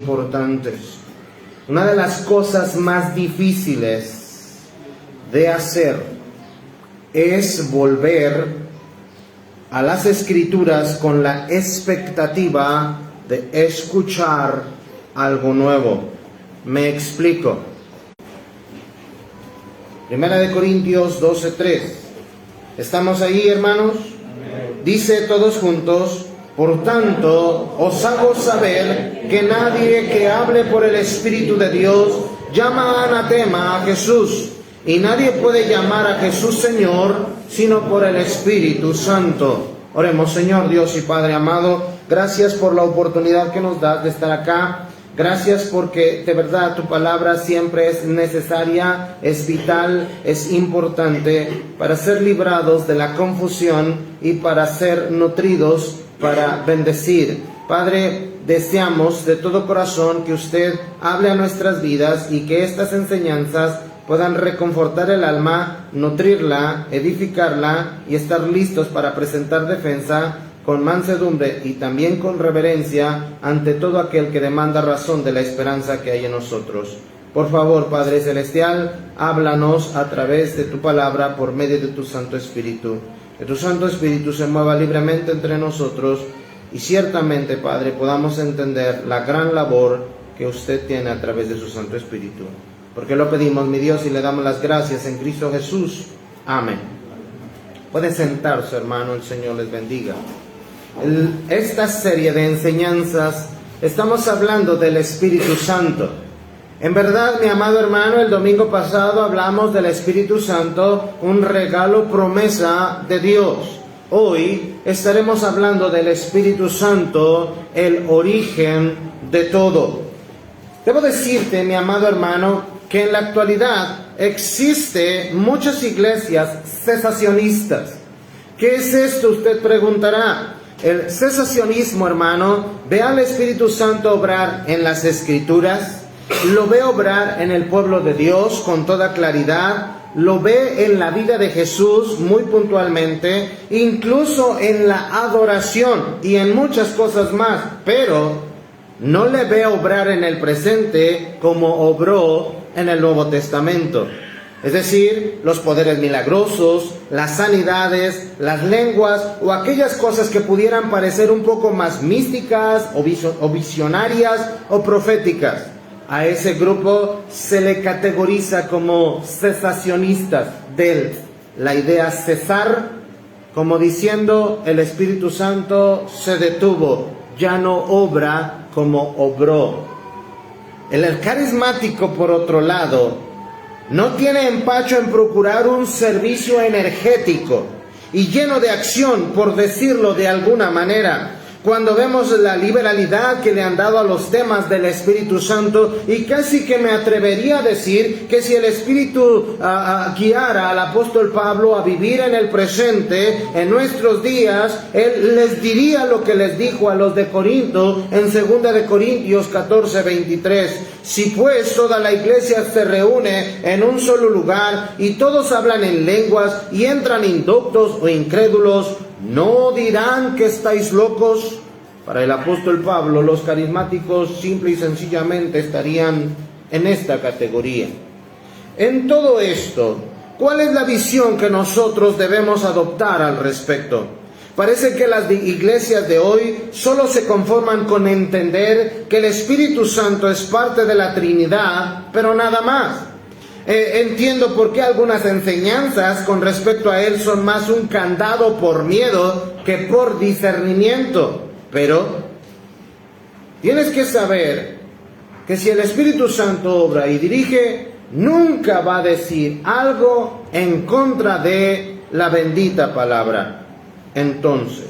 importantes. Una de las cosas más difíciles de hacer es volver a las Escrituras con la expectativa de escuchar algo nuevo. Me explico. Primera de Corintios 12:3. ¿Estamos ahí, hermanos? Amén. Dice todos juntos: por tanto, os hago saber que nadie que hable por el Espíritu de Dios llama anatema a Jesús, y nadie puede llamar a Jesús Señor sino por el Espíritu Santo. Oremos. Señor Dios y Padre amado, gracias por la oportunidad que nos das de estar acá. Gracias porque de verdad tu palabra siempre es necesaria, es vital, es importante para ser librados de la confusión y para ser nutridos, para bendecir. Padre, deseamos de todo corazón que usted hable a nuestras vidas y que estas enseñanzas puedan reconfortar el alma, nutrirla, edificarla y estar listos para presentar defensa con mansedumbre y también con reverencia ante todo aquel que demanda razón de la esperanza que hay en nosotros. Por favor, Padre Celestial, háblanos a través de tu palabra por medio de tu Santo Espíritu. Que tu Santo Espíritu se mueva libremente entre nosotros y ciertamente, Padre, podamos entender la gran labor que usted tiene a través de su Santo Espíritu. Porque lo pedimos, mi Dios, y le damos las gracias en Cristo Jesús. Amén. Pueden sentarse, hermano, el Señor les bendiga. Esta serie de enseñanzas estamos hablando del Espíritu Santo. En verdad, mi amado hermano, el domingo pasado hablamos del Espíritu Santo, un regalo, promesa de Dios. Hoy estaremos hablando del Espíritu Santo, el origen de todo. Debo decirte, mi amado hermano, que en la actualidad existen muchas iglesias cesacionistas. ¿Qué es esto? Usted preguntará. El cesacionismo, hermano, ve al Espíritu Santo obrar en las Escrituras, lo ve obrar en el pueblo de Dios con toda claridad, lo ve en la vida de Jesús muy puntualmente, incluso en la adoración y en muchas cosas más, pero no le ve obrar en el presente como obró en el Nuevo Testamento. Es decir, los poderes milagrosos, las sanidades, las lenguas o aquellas cosas que pudieran parecer un poco más místicas o visionarias o proféticas. A ese grupo se le categoriza como cesacionistas, de la idea cesar, como diciendo el Espíritu Santo se detuvo, ya no obra como obró. El carismático, por otro lado, no tiene empacho en procurar un servicio energético y lleno de acción, por decirlo de alguna manera. Cuando vemos la liberalidad que le han dado a los temas del Espíritu Santo, y casi que me atrevería a decir que si el Espíritu guiara al apóstol Pablo a vivir en el presente, en nuestros días, él les diría lo que les dijo a los de Corinto en 2 de Corintios 14:23. Si pues toda la iglesia se reúne en un solo lugar y todos hablan en lenguas y entran indoctos o incrédulos, ¿no dirán que estáis locos? Para el apóstol Pablo, los carismáticos simple y sencillamente estarían en esta categoría. En todo esto, ¿cuál es la visión que nosotros debemos adoptar al respecto? Parece que las iglesias de hoy solo se conforman con entender que el Espíritu Santo es parte de la Trinidad, pero nada más. Entiendo por qué algunas enseñanzas con respecto a él son más un candado por miedo que por discernimiento. Pero tienes que saber que si el Espíritu Santo obra y dirige, nunca va a decir algo en contra de la bendita palabra. Entonces,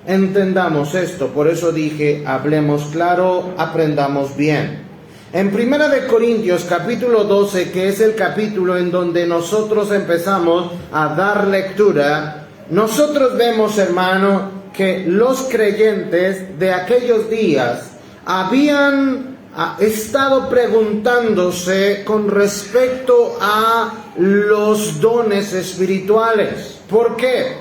entendamos esto. Por eso dije, hablemos claro, aprendamos bien. En 1 de Corintios capítulo 12, que es el capítulo en donde nosotros empezamos a dar lectura, nosotros vemos, hermano, que los creyentes de aquellos días habían estado preguntándose con respecto a los dones espirituales. ¿Por qué?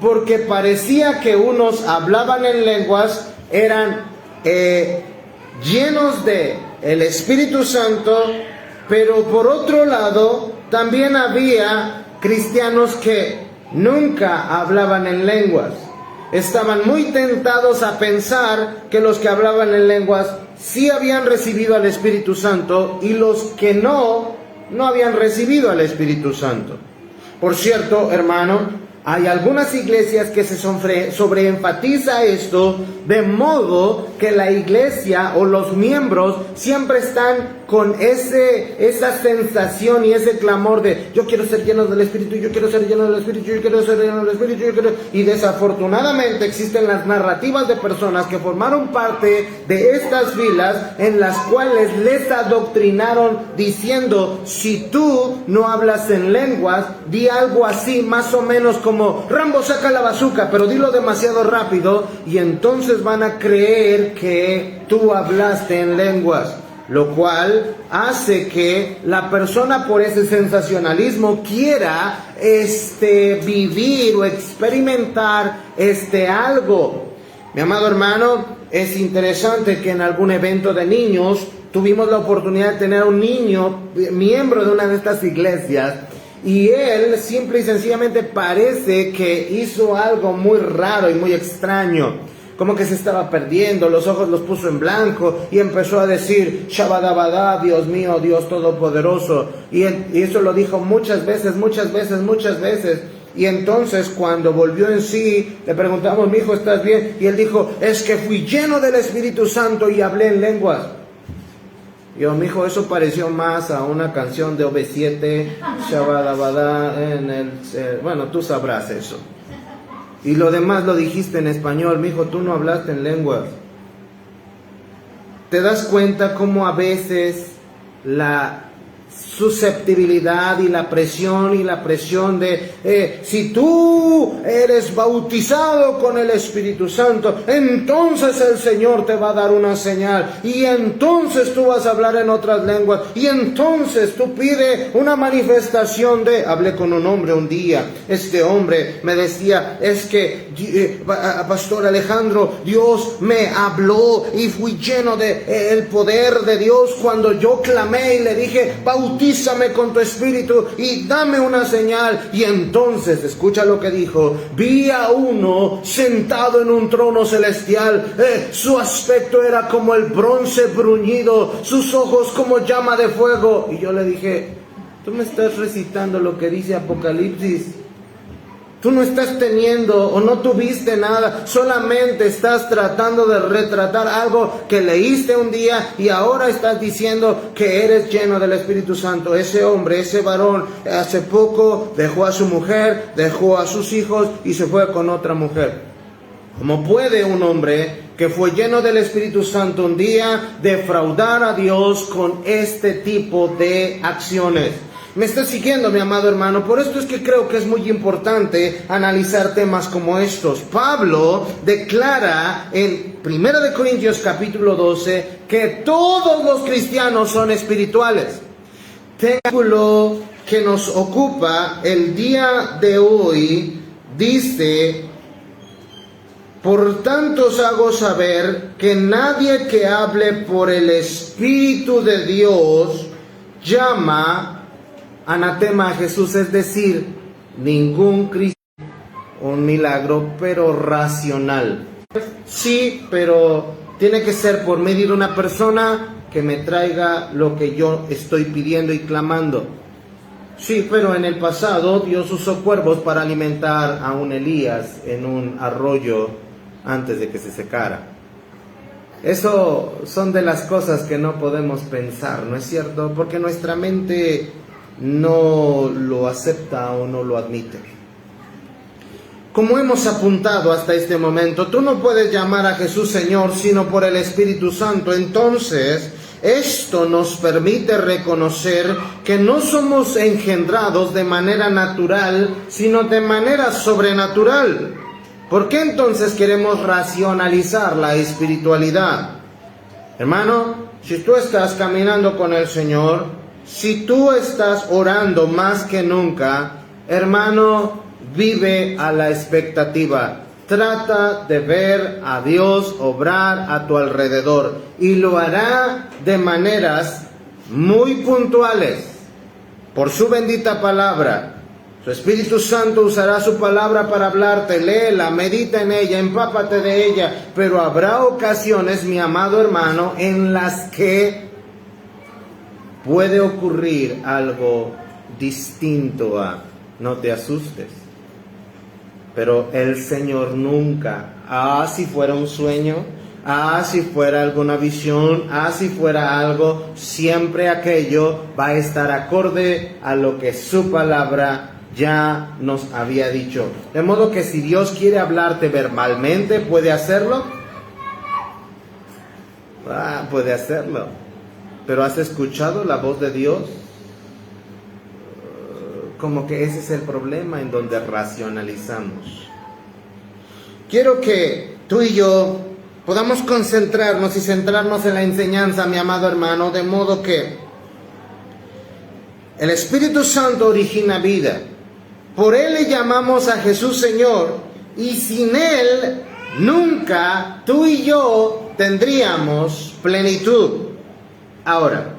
Porque parecía que unos hablaban en lenguas, eran llenos de el Espíritu Santo, pero por otro lado también había cristianos que nunca hablaban en lenguas. Estaban muy tentados a pensar que los que hablaban en lenguas sí habían recibido al Espíritu Santo y los que no habían recibido al Espíritu Santo. Por cierto, hermano, hay algunas iglesias que se sobreenfatiza esto, de modo que la iglesia o los miembros siempre están con esa sensación y ese clamor de yo quiero ser lleno del Espíritu, yo quiero ser lleno del Espíritu, yo quiero ser lleno del Espíritu, y desafortunadamente existen las narrativas de personas que formaron parte de estas filas en las cuales les adoctrinaron diciendo: si tú no hablas en lenguas, di algo así, más o menos como Rambo saca la bazooka, pero dilo demasiado rápido, y entonces van a creer que tú hablaste en lenguas. Lo cual hace que la persona, por ese sensacionalismo, quiera vivir o experimentar algo. Mi amado hermano, es interesante que en algún evento de niños tuvimos la oportunidad de tener a un niño miembro de una de estas iglesias, y él simple y sencillamente parece que hizo algo muy raro y muy extraño. Como que se estaba perdiendo, los ojos los puso en blanco y empezó a decir: Shabadabadá, Dios mío, Dios Todopoderoso. Y eso lo dijo muchas veces. Y entonces cuando volvió en sí, le preguntamos: mi hijo, ¿estás bien? Y él dijo: es que fui lleno del Espíritu Santo y hablé en lenguas. Y yo: mi hijo, eso pareció más a una canción de OV7, Shabadabadá, bueno, tú sabrás eso. Y lo demás lo dijiste en español, mijo, tú no hablaste en lenguas. ¿Te das cuenta cómo a veces la susceptibilidad y la presión de si tú eres bautizado con el Espíritu Santo, entonces el Señor te va a dar una señal, y entonces tú vas a hablar en otras lenguas, y entonces tú pides una manifestación de... Hablé con un hombre un día, este hombre me decía: es que Pastor Alejandro, Dios me habló y fui lleno de el poder de Dios cuando yo clamé y le dije: bautízame con tu Espíritu y dame una señal. Y entonces, escucha lo que dijo: vi a uno sentado en un trono celestial, su aspecto era como el bronce bruñido, sus ojos como llama de fuego. Y yo le dije: tú me estás recitando lo que dice Apocalipsis. Tú no estás teniendo o no tuviste nada, solamente estás tratando de retratar algo que leíste un día y ahora estás diciendo que eres lleno del Espíritu Santo. Ese hombre, ese varón, hace poco dejó a su mujer, dejó a sus hijos y se fue con otra mujer. ¿Cómo puede un hombre que fue lleno del Espíritu Santo un día defraudar a Dios con este tipo de acciones? ¿Me estás siguiendo, mi amado hermano? Por esto es que creo que es muy importante analizar temas como estos. Pablo declara en 1 Corintios capítulo 12 que todos los cristianos son espirituales. Texto que nos ocupa el día de hoy dice: por tanto os hago saber que nadie que hable por el Espíritu de Dios llama anatema a Jesús, es decir, ningún cristiano, un milagro, pero racional. Sí, pero tiene que ser por medio de una persona que me traiga lo que yo estoy pidiendo y clamando. Sí, pero en el pasado Dios usó cuervos para alimentar a un Elías en un arroyo antes de que se secara. Eso son de las cosas que no podemos pensar, ¿no es cierto? Porque nuestra mente no lo acepta o no lo admite. Como hemos apuntado hasta este momento, tú no puedes llamar a Jesús Señor sino por el Espíritu Santo. Entonces, esto nos permite reconocer que no somos engendrados de manera natural, sino de manera sobrenatural. ¿Por qué entonces queremos racionalizar la espiritualidad? Hermano, si tú estás caminando con el Señor, si tú estás orando más que nunca, hermano, vive a la expectativa. trata de ver a Dios obrar a tu alrededor y lo hará de maneras muy puntuales por su bendita palabra. Su Espíritu Santo usará su palabra para hablarte. Léela, medita en ella, empápate de ella, pero habrá ocasiones, mi amado hermano, en las que puede ocurrir algo distinto a no te asustes. Pero el Señor nunca, si fuera un sueño, si fuera alguna visión, si fuera algo, siempre aquello va a estar acorde a lo que su palabra ya nos había dicho. De modo que si Dios quiere hablarte verbalmente, ¿puede hacerlo? Puede hacerlo. Pero ¿has escuchado la voz de Dios? Como que ese es el problema en donde racionalizamos. Quiero que tú y yo podamos concentrarnos y centrarnos en la enseñanza, mi amado hermano, de modo que el Espíritu Santo origina vida. Por Él le llamamos a Jesús Señor, y sin Él nunca tú y yo tendríamos plenitud. Ahora,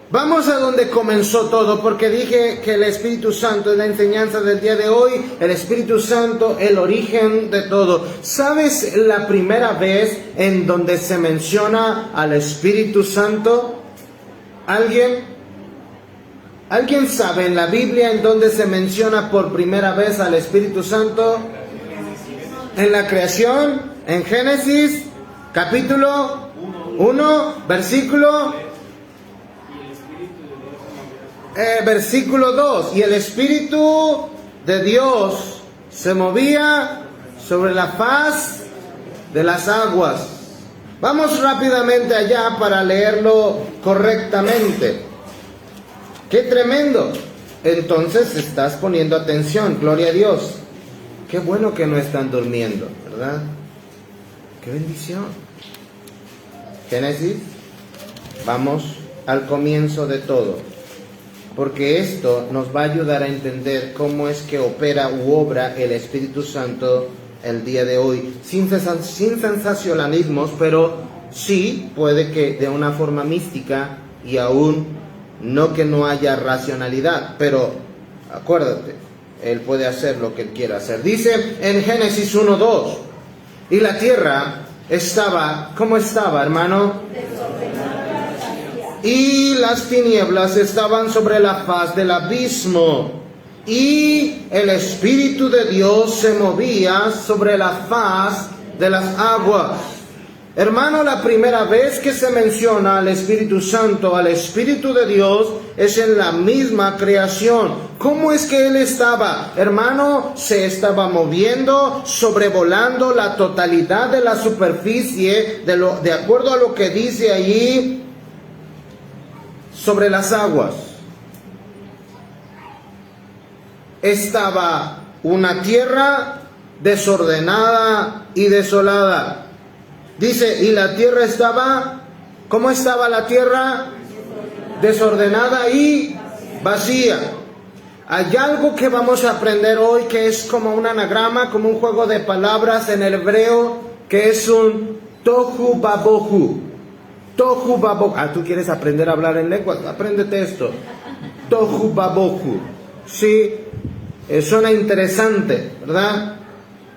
vamos a donde comenzó todo, porque dije que el Espíritu Santo es la enseñanza del día de hoy, el Espíritu Santo, el origen de todo. ¿Sabes la primera vez en donde se menciona al Espíritu Santo? ¿Alguien sabe en la Biblia en donde se menciona por primera vez al Espíritu Santo? En la creación, en Génesis, capítulo 1, versículo 2. Y el Espíritu de Dios se movía sobre la faz de las aguas. Vamos rápidamente allá para leerlo correctamente. ¡Qué tremendo! Entonces estás poniendo atención, gloria a Dios. Qué bueno que no están durmiendo, ¿verdad? ¡Qué bendición! Génesis, vamos al comienzo de todo, porque esto nos va a ayudar a entender cómo es que opera u obra el Espíritu Santo el día de hoy, sin sensacionalismos, pero sí puede que de una forma mística y aún no que no haya racionalidad, pero acuérdate, Él puede hacer lo que Él quiera hacer. Dice en Génesis 1:2, y la tierra estaba, ¿cómo estaba, hermano? Y las tinieblas estaban sobre la faz del abismo, y el Espíritu de Dios se movía sobre la faz de las aguas. Hermano, la primera vez que se menciona al Espíritu Santo, al Espíritu de Dios, es en la misma creación. ¿Cómo es que Él estaba? Hermano, se estaba moviendo, sobrevolando la totalidad de la superficie, de acuerdo a lo que dice allí, sobre las aguas. Estaba una tierra desordenada y desolada. Dice, y la tierra estaba, ¿cómo estaba la tierra? Desordenada y vacía. Hay algo que vamos a aprender hoy que es como un anagrama, como un juego de palabras en el hebreo, que es un tohu babohu. Tohu babohu. Tú quieres aprender a hablar en lenguas, apréndete esto. Tohu babohu. Sí, suena interesante, ¿verdad?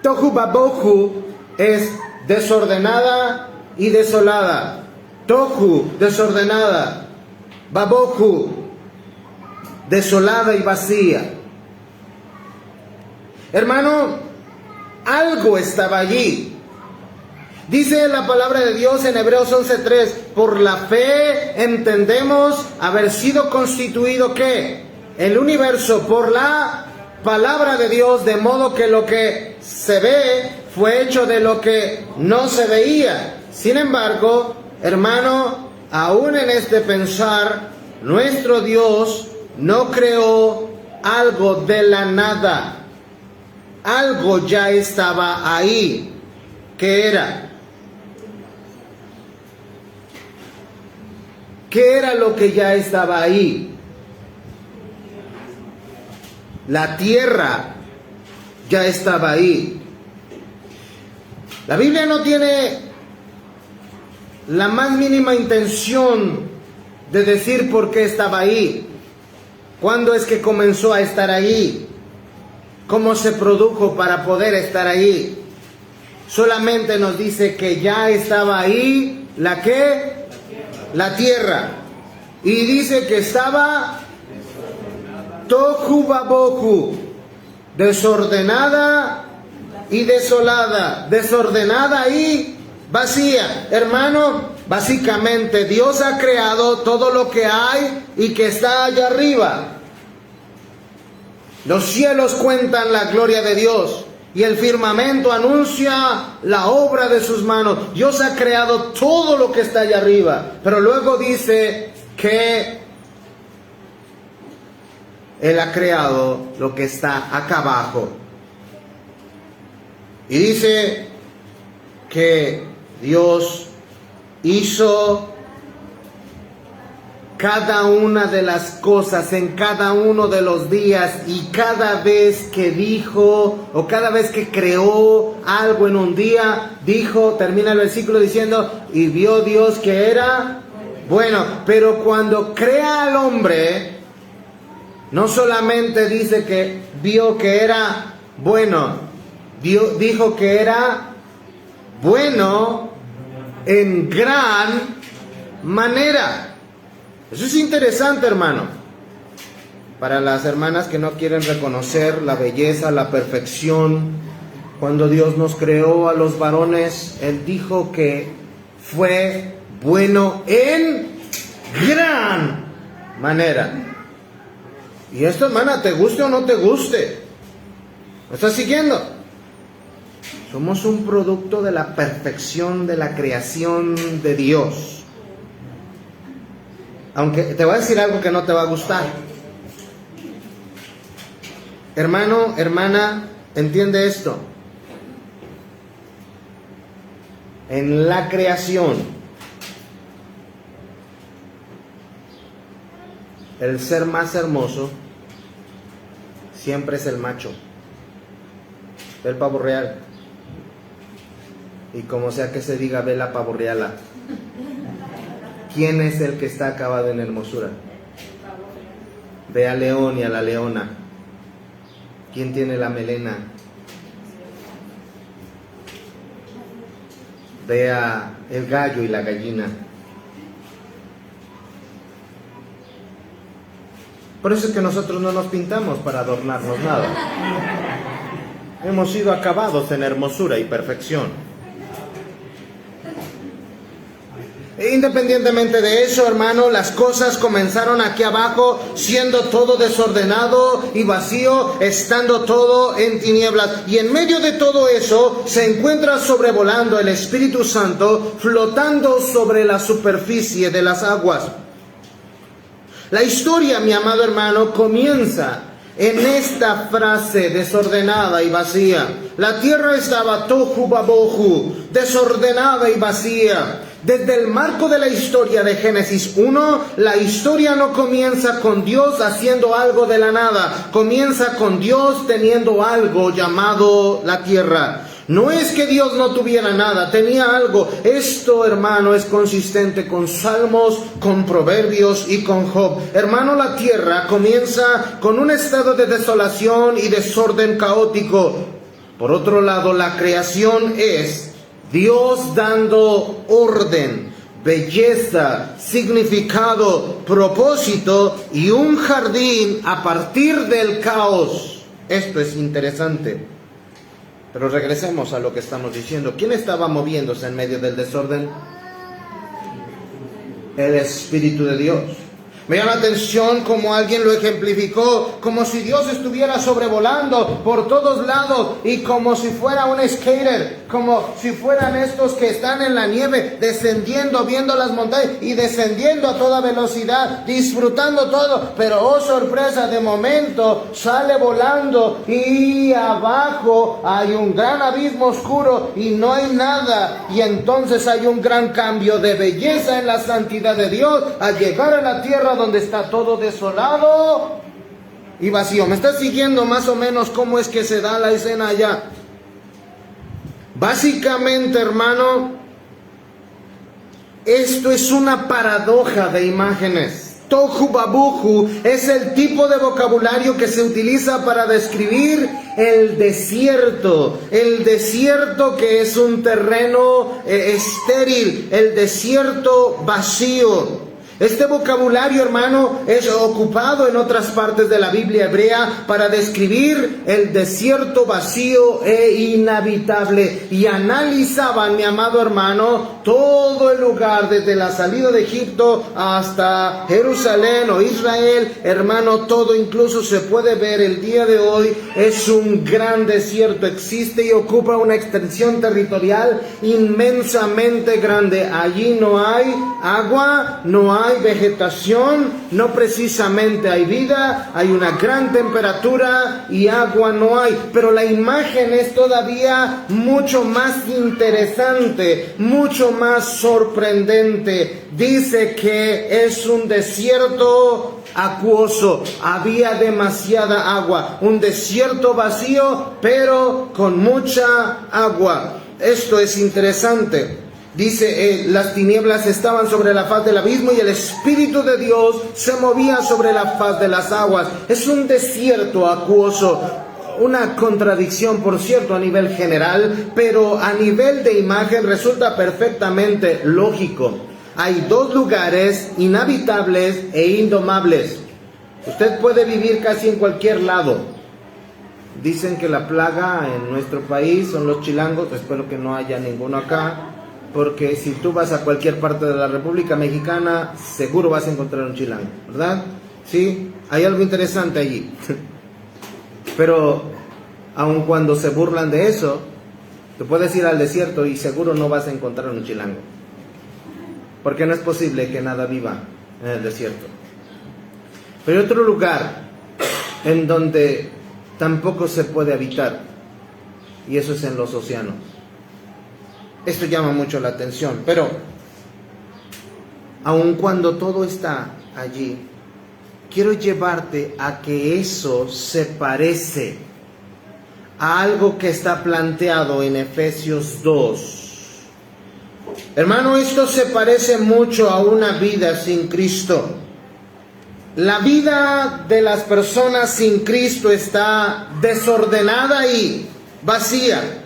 Tohu babohu es desordenada y desolada. Tohu, desordenada. Babohu, desolada y vacía. Hermano, algo estaba allí. Dice la palabra de Dios en Hebreos 11:3, por la fe entendemos haber sido constituido, ¿qué? El universo por la palabra de Dios, de modo que lo que se ve fue hecho de lo que no se veía. Sin embargo, hermano, aún en este pensar, nuestro Dios no creó algo de la nada. Algo ya estaba ahí. ¿Qué era? ¿Qué era lo que ya estaba ahí? La tierra ya estaba ahí. La Biblia no tiene la más mínima intención de decir por qué estaba ahí, cuándo es que comenzó a estar ahí, cómo se produjo para poder estar ahí. Solamente nos dice que ya estaba ahí, ¿la qué? La tierra. Y dice que estaba tohu babohu, desordenada y desolada, desordenada y vacía. Hermano, básicamente Dios ha creado todo lo que hay y que está allá arriba. Los cielos cuentan la gloria de Dios y el firmamento anuncia la obra de sus manos. Dios ha creado todo lo que está allá arriba, pero luego dice que Él ha creado lo que está acá abajo. Y dice que Dios hizo cada una de las cosas en cada uno de los días, y cada vez que dijo o cada vez que creó algo en un día, dijo, termina el versículo diciendo, y vio Dios que era bueno. Pero cuando crea al hombre, no solamente dice que vio que era bueno, dijo que era bueno en gran manera. Eso es interesante, hermano. Para las hermanas que no quieren reconocer la belleza, la perfección, cuando Dios nos creó a los varones, Él dijo que fue bueno en gran manera. Y esto, hermana, te guste o no te guste, ¿me estás siguiendo? Somos un producto de la perfección de la creación de Dios. Aunque te voy a decir algo que no te va a gustar. Hermano, hermana, entiende esto. En la creación, el ser más hermoso siempre es el macho, el pavo real. Y como sea que se diga, ve la pavo reala. ¿Quién es el que está acabado en hermosura? Ve al león y a la leona. ¿Quién tiene la melena? Ve a el gallo y la gallina. Por eso es que nosotros no nos pintamos para adornarnos nada. Hemos sido acabados en hermosura y perfección. Independientemente de eso, hermano, las cosas comenzaron aquí abajo siendo todo desordenado y vacío, estando todo en tinieblas. Y en medio de todo eso se encuentra sobrevolando el Espíritu Santo, flotando sobre la superficie de las aguas. La historia, mi amado hermano, comienza en esta frase desordenada y vacía. La tierra estaba tohu babohu, desordenada y vacía. Desde el marco de la historia de Génesis 1, la historia no comienza con Dios haciendo algo de la nada. Comienza con Dios teniendo algo llamado la tierra. No es que Dios no tuviera nada, tenía algo. Esto, hermano, es consistente con Salmos, con Proverbios y con Job. Hermano, la tierra comienza con un estado de desolación y desorden caótico. Por otro lado, la creación es Dios dando orden, belleza, significado, propósito y un jardín a partir del caos. Esto es interesante. Pero regresemos a lo que estamos diciendo. ¿Quién estaba moviéndose en medio del desorden? El Espíritu de Dios. Me llama la atención como alguien lo ejemplificó, como si Dios estuviera sobrevolando por todos lados y como si fuera un skater, como si fueran estos que están en la nieve, descendiendo, viendo las montañas y descendiendo a toda velocidad, disfrutando todo. Pero oh sorpresa, de momento sale volando y abajo hay un gran abismo oscuro y no hay nada. Y entonces hay un gran cambio de belleza en la santidad de Dios al llegar a la tierra donde está todo desolado y vacío. ¿Me estás siguiendo más o menos cómo es que se da la escena allá? Básicamente, hermano, esto es una paradoja de imágenes. Tohu babuhu es el tipo de vocabulario que se utiliza para describir el desierto que es un terreno estéril, el desierto vacío. Este vocabulario, hermano, es ocupado en otras partes de la Biblia hebrea para describir el desierto vacío e inhabitable. Y analizaban, mi amado hermano, todo el lugar, desde la salida de Egipto hasta Jerusalén o Israel, hermano, todo incluso se puede ver el día de hoy. Es un gran desierto, existe y ocupa una extensión territorial inmensamente grande. Allí no hay agua, no hay vegetación, no precisamente hay vida, hay una gran temperatura y agua no hay. Pero la imagen es todavía mucho más interesante, mucho más sorprendente. Dice que es un desierto acuoso, había demasiada agua, un desierto vacío, pero con mucha agua. Esto es interesante. Dice, las tinieblas estaban sobre la faz del abismo y el Espíritu de Dios se movía sobre la faz de las aguas. Es un desierto acuoso. Una contradicción, por cierto, a nivel general, pero a nivel de imagen resulta perfectamente lógico. Hay dos lugares inhabitables e indomables. Usted puede vivir casi en cualquier lado. Dicen que la plaga en nuestro país son los chilangos. Espero que no haya ninguno acá. Porque si tú vas a cualquier parte de la República Mexicana, seguro vas a encontrar un chilango, ¿verdad? Sí, hay algo interesante allí. Pero aun cuando se burlan de eso, te puedes ir al desierto y seguro no vas a encontrar un chilango. Porque no es posible que nada viva en el desierto. Pero hay otro lugar en donde tampoco se puede habitar, y eso es en los océanos. Esto llama mucho la atención, pero aun cuando todo está allí, quiero llevarte a que eso se parece a algo que está planteado en Efesios 2. Hermano, esto se parece mucho a una vida sin Cristo. La vida de las personas sin Cristo está desordenada y vacía.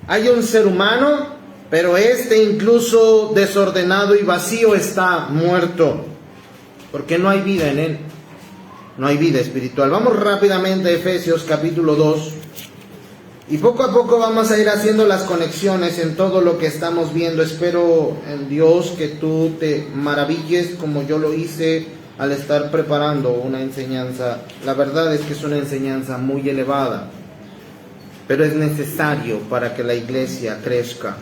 Hay un ser humano, pero incluso desordenado y vacío está muerto, porque no hay vida en él, no hay vida espiritual. Vamos rápidamente a Efesios capítulo 2, y poco a poco vamos a ir haciendo las conexiones en todo lo que estamos viendo. Espero en Dios que tú te maravilles como yo lo hice al estar preparando una enseñanza. La verdad es que es una enseñanza muy elevada, pero es necesario para que la iglesia crezca.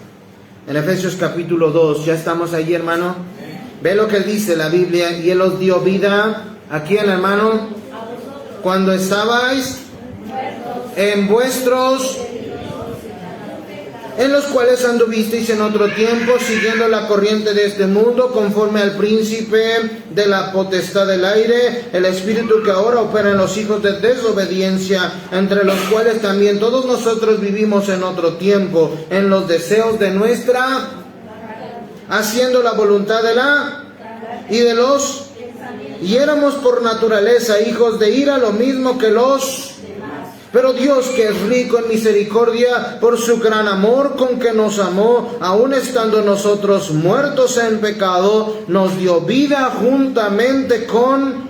En Efesios capítulo 2, ¿ya estamos ahí, hermano? Ve lo que dice la Biblia. Y Él os dio vida, ¿a quién, hermano? Cuando estabais en vuestros, en los cuales anduvisteis en otro tiempo, siguiendo la corriente de este mundo, conforme al príncipe de la potestad del aire, el espíritu que ahora opera en los hijos de desobediencia, entre los cuales también todos nosotros vivimos en otro tiempo, en los deseos de nuestra, haciendo la voluntad de la y de los, y éramos por naturaleza hijos de ira, lo mismo que los. Pero Dios, que es rico en misericordia, por su gran amor con que nos amó, aun estando nosotros muertos en pecado, nos dio vida juntamente con,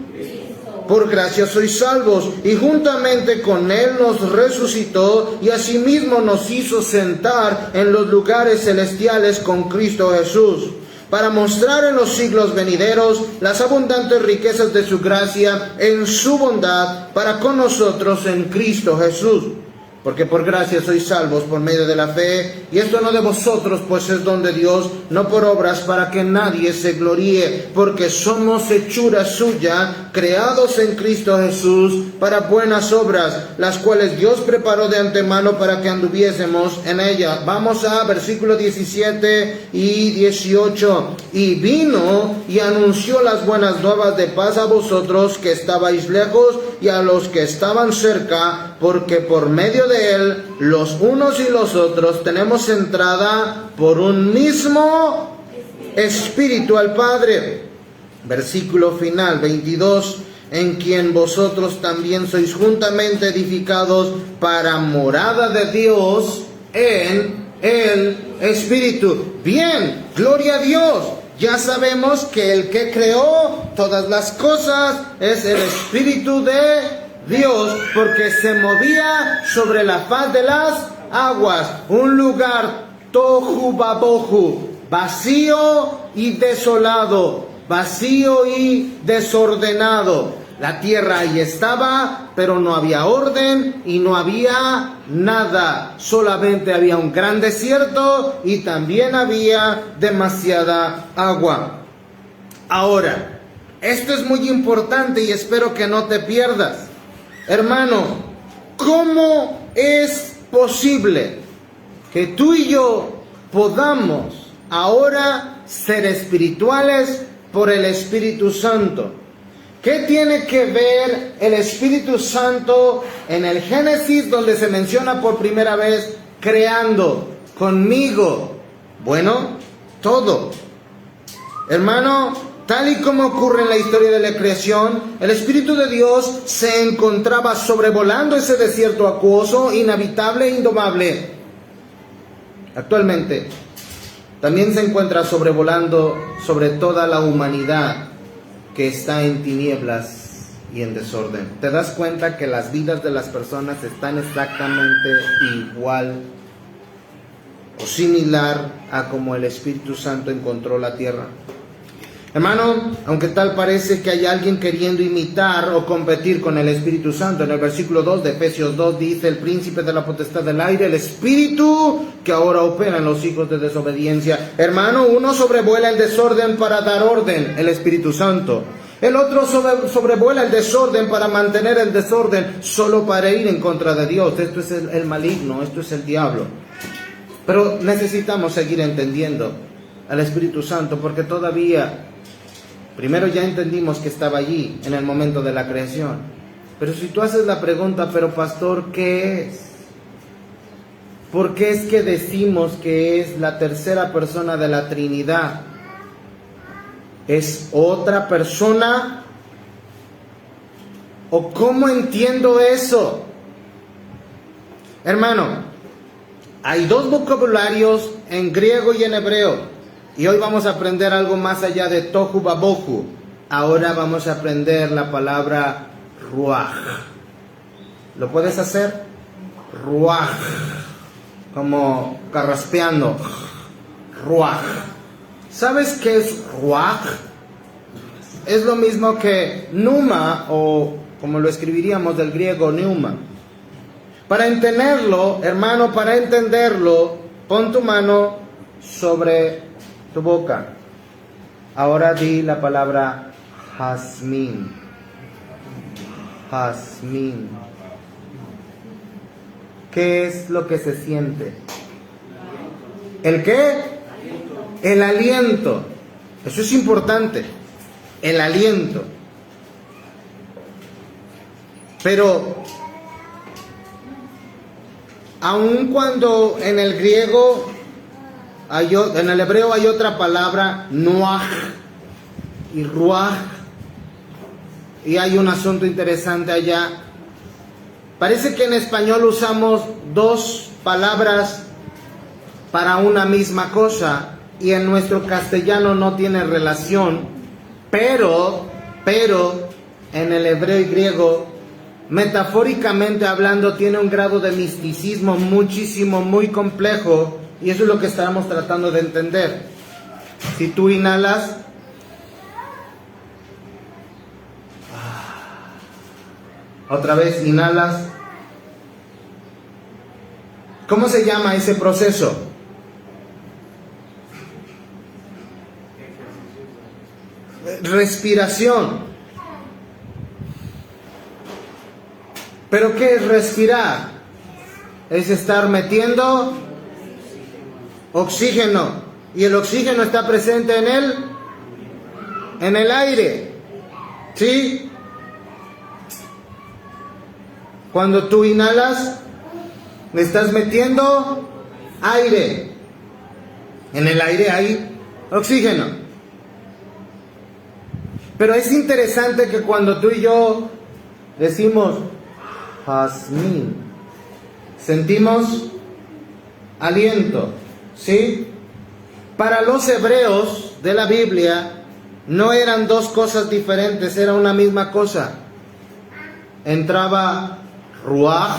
por gracia sois salvos, y juntamente con Él nos resucitó, y asimismo nos hizo sentar en los lugares celestiales con Cristo Jesús, para mostrar en los siglos venideros las abundantes riquezas de su gracia en su bondad para con nosotros en Cristo Jesús. Porque por gracia sois salvos por medio de la fe, y esto no de vosotros, pues es don de Dios, no por obras, para que nadie se gloríe, porque somos hechura suya, creados en Cristo Jesús, para buenas obras, las cuales Dios preparó de antemano para que anduviésemos en ellas. Vamos a versículos 17 y 18. Y vino y anunció las buenas nuevas de paz a vosotros que estabais lejos, y a los que estaban cerca, porque por medio de de Él, los unos y los otros, tenemos entrada por un mismo Espíritu al Padre. Versículo final, 22, en quien vosotros también sois juntamente edificados para morada de Dios en el Espíritu. Bien, gloria a Dios. Ya sabemos que el que creó todas las cosas es el Espíritu de Dios, porque se movía sobre la faz de las aguas. Un lugar tohu babohu, vacío y desolado, vacío y desordenado. La tierra ahí estaba, pero no había orden y no había nada. Solamente había un gran desierto y también había demasiada agua. Ahora, esto es muy importante y espero que no te pierdas. Hermano, ¿cómo es posible que tú y yo podamos ahora ser espirituales por el Espíritu Santo? ¿Qué tiene que ver el Espíritu Santo en el Génesis, donde se menciona por primera vez creando conmigo? Bueno, todo. Hermano, tal y como ocurre en la historia de la creación, el Espíritu de Dios se encontraba sobrevolando ese desierto acuoso, inhabitable e indomable. Actualmente, también se encuentra sobrevolando sobre toda la humanidad que está en tinieblas y en desorden. ¿Te das cuenta que las vidas de las personas están exactamente igual o similar a como el Espíritu Santo encontró la tierra? Hermano, aunque tal parece que hay alguien queriendo imitar o competir con el Espíritu Santo, en el versículo 2 de Efesios 2 dice: el príncipe de la potestad del aire, el espíritu que ahora opera en los hijos de desobediencia. Hermano, uno sobrevuela el desorden para dar orden, el Espíritu Santo. El otro sobrevuela el desorden para mantener el desorden, solo para ir en contra de Dios. Esto es el maligno, esto es el diablo. Pero necesitamos seguir entendiendo al Espíritu Santo, porque todavía, primero ya entendimos que estaba allí en el momento de la creación. Pero si tú haces la pregunta, pero pastor, ¿qué es? ¿Por qué es que decimos que es la tercera persona de la Trinidad? ¿Es otra persona? ¿O cómo entiendo eso? Hermano, hay dos vocabularios en griego y en hebreo. Y hoy vamos a aprender algo más allá de tohu babohu. Ahora vamos a aprender la palabra ruach. ¿Lo puedes hacer? Ruach. Como carraspeando. Ruach. ¿Sabes qué es ruach? Es lo mismo que pneuma, o como lo escribiríamos del griego pneuma. Para entenderlo, hermano, para entenderlo, pon tu mano sobre tu boca. Ahora di la palabra jazmín. Jazmín. ¿Qué es lo que se siente? ¿El qué? El aliento. Eso es importante. El aliento. Pero aun cuando en el griego, en el hebreo hay otra palabra, nuach y ruach, y hay un asunto interesante allá. Parece que en español usamos dos palabras para una misma cosa, y en nuestro castellano no tiene relación, pero en el hebreo y griego, metafóricamente hablando, tiene un grado de misticismo muchísimo, muy complejo, y eso es lo que estamos tratando de entender. Si tú inhalas, otra vez inhalas, ¿cómo se llama ese proceso? Respiración. ¿Pero qué es respirar? Es estar metiendo oxígeno, y el oxígeno está presente en el aire, ¿sí? Cuando tú inhalas, Le estás metiendo aire. En el aire hay oxígeno. Pero es interesante que cuando tú y yo decimos jazmín, sentimos aliento, ¿sí? Para los hebreos de la Biblia no eran dos cosas diferentes, era una misma cosa. Entraba ruaj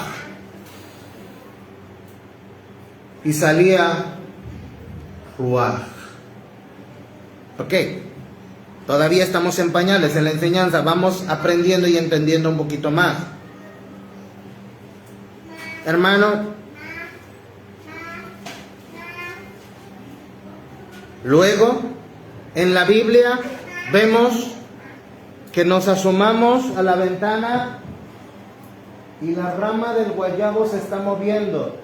y salía ruaj. Ok, todavía estamos en pañales en la enseñanza, vamos aprendiendo y entendiendo un poquito más. Hermano, luego en la Biblia vemos que nos asomamos a la ventana y la rama del guayabo se está moviendo.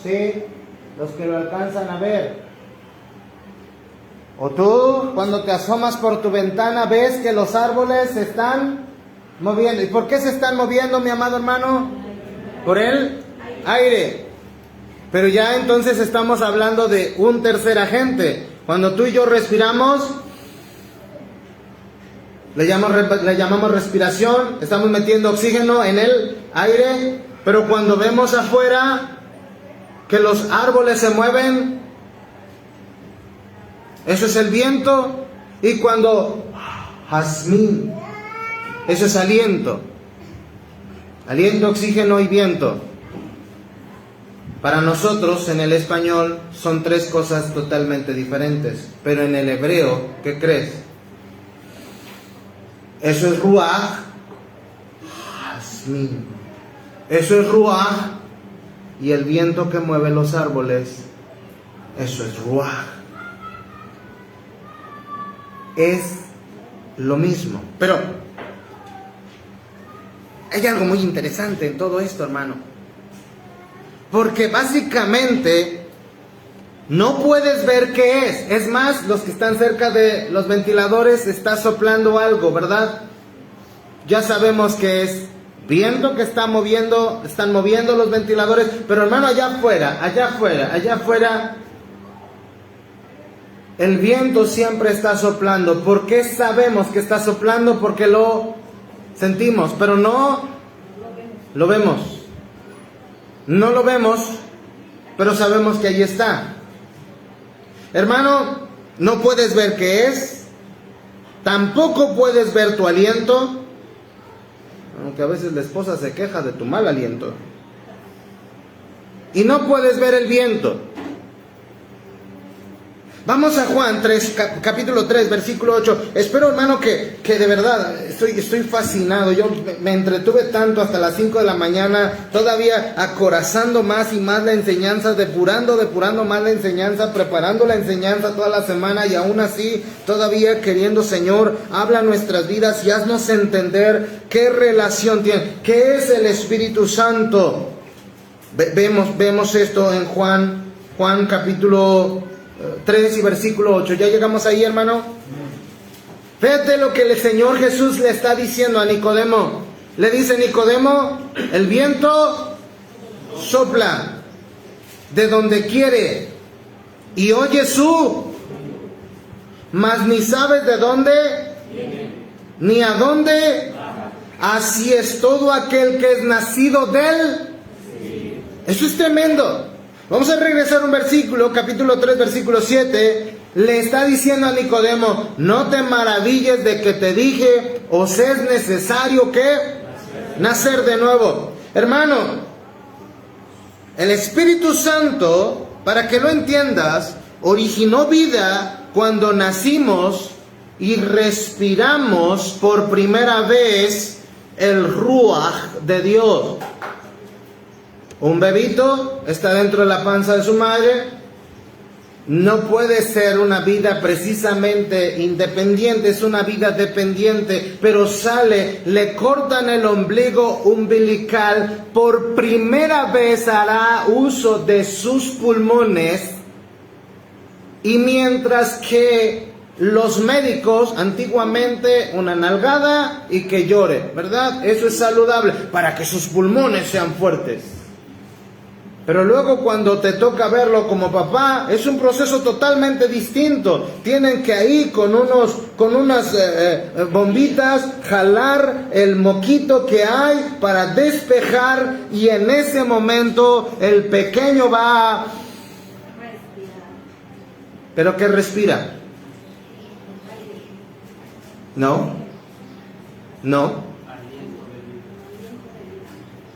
¿Sí? Los que lo alcanzan a ver. O tú, cuando te asomas por tu ventana, ves que los árboles se están moviendo. ¿Y por qué se están moviendo, mi amado hermano? Por el aire. Pero ya entonces estamos hablando de un tercer agente. Cuando tú y yo respiramos, le llamamos respiración, estamos metiendo oxígeno en el aire, pero cuando vemos afuera que los árboles se mueven, eso es el viento, y cuando jazmín, eso es aliento, oxígeno y viento. Para nosotros en el español son tres cosas totalmente diferentes, pero en el hebreo, ¿qué crees? Eso es ruaj, jazmín. Eso es ruaj, y el viento que mueve los árboles, eso es ruaj. Es lo mismo. Pero hay algo muy interesante en todo esto, hermano. Porque básicamente no puedes ver qué es. Es más, los que están cerca de los ventiladores está soplando algo, ¿verdad? Ya sabemos que es viento que está moviendo, están moviendo los ventiladores. Pero hermano, allá afuera, el viento siempre está soplando. ¿Por qué sabemos que está soplando? Porque lo sentimos, pero no lo vemos. No lo vemos, pero sabemos que ahí está. Hermano, no puedes ver qué es, tampoco puedes ver tu aliento, aunque a veces la esposa se queja de tu mal aliento. Y no puedes ver el viento. Vamos a Juan 3, capítulo 3, versículo 8. Espero, hermano, que de verdad estoy fascinado. Yo me entretuve tanto hasta las 5 de la mañana, todavía acorazando más y más la enseñanza, depurando más la enseñanza, preparando la enseñanza toda la semana, y aún así todavía queriendo, Señor, habla nuestras vidas y haznos entender qué relación tiene, qué es el Espíritu Santo. Vemos esto en Juan capítulo 3 y versículo 8. ¿Ya llegamos ahí, hermano? Fíjate lo que el Señor Jesús le está diciendo a Nicodemo. Le dice: Nicodemo, el viento sopla de donde quiere y oye mas ni sabes de dónde ni a dónde. Así es todo aquel que es nacido de él. Eso es tremendo. Vamos a regresar un versículo, capítulo 3, versículo 7. Le está diciendo a Nicodemo: no te maravilles de que te dije, os es necesario que nacer de nuevo. Hermano, el Espíritu Santo, para que lo entiendas, originó vida cuando nacimos y respiramos por primera vez el ruaj de Dios. Un bebito está dentro de la panza de su madre, no puede ser una vida precisamente independiente, es una vida dependiente, pero sale, le cortan el ombligo umbilical, por primera vez hará uso de sus pulmones, y mientras que los médicos antiguamente una nalgada y que llore, ¿verdad? Eso es saludable para que sus pulmones sean fuertes. Pero luego cuando te toca verlo como papá, es un proceso totalmente distinto. Tienen que ahí con unas bombitas jalar el moquito que hay para despejar, y en ese momento el pequeño va a... ¿Pero qué respira? No.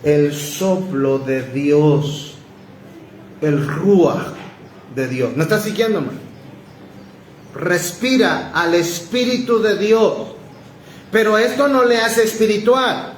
El soplo de Dios. El ruaj de Dios. ¿Me estás siguiendo, man? Respira al Espíritu de Dios. Pero esto no le hace espiritual.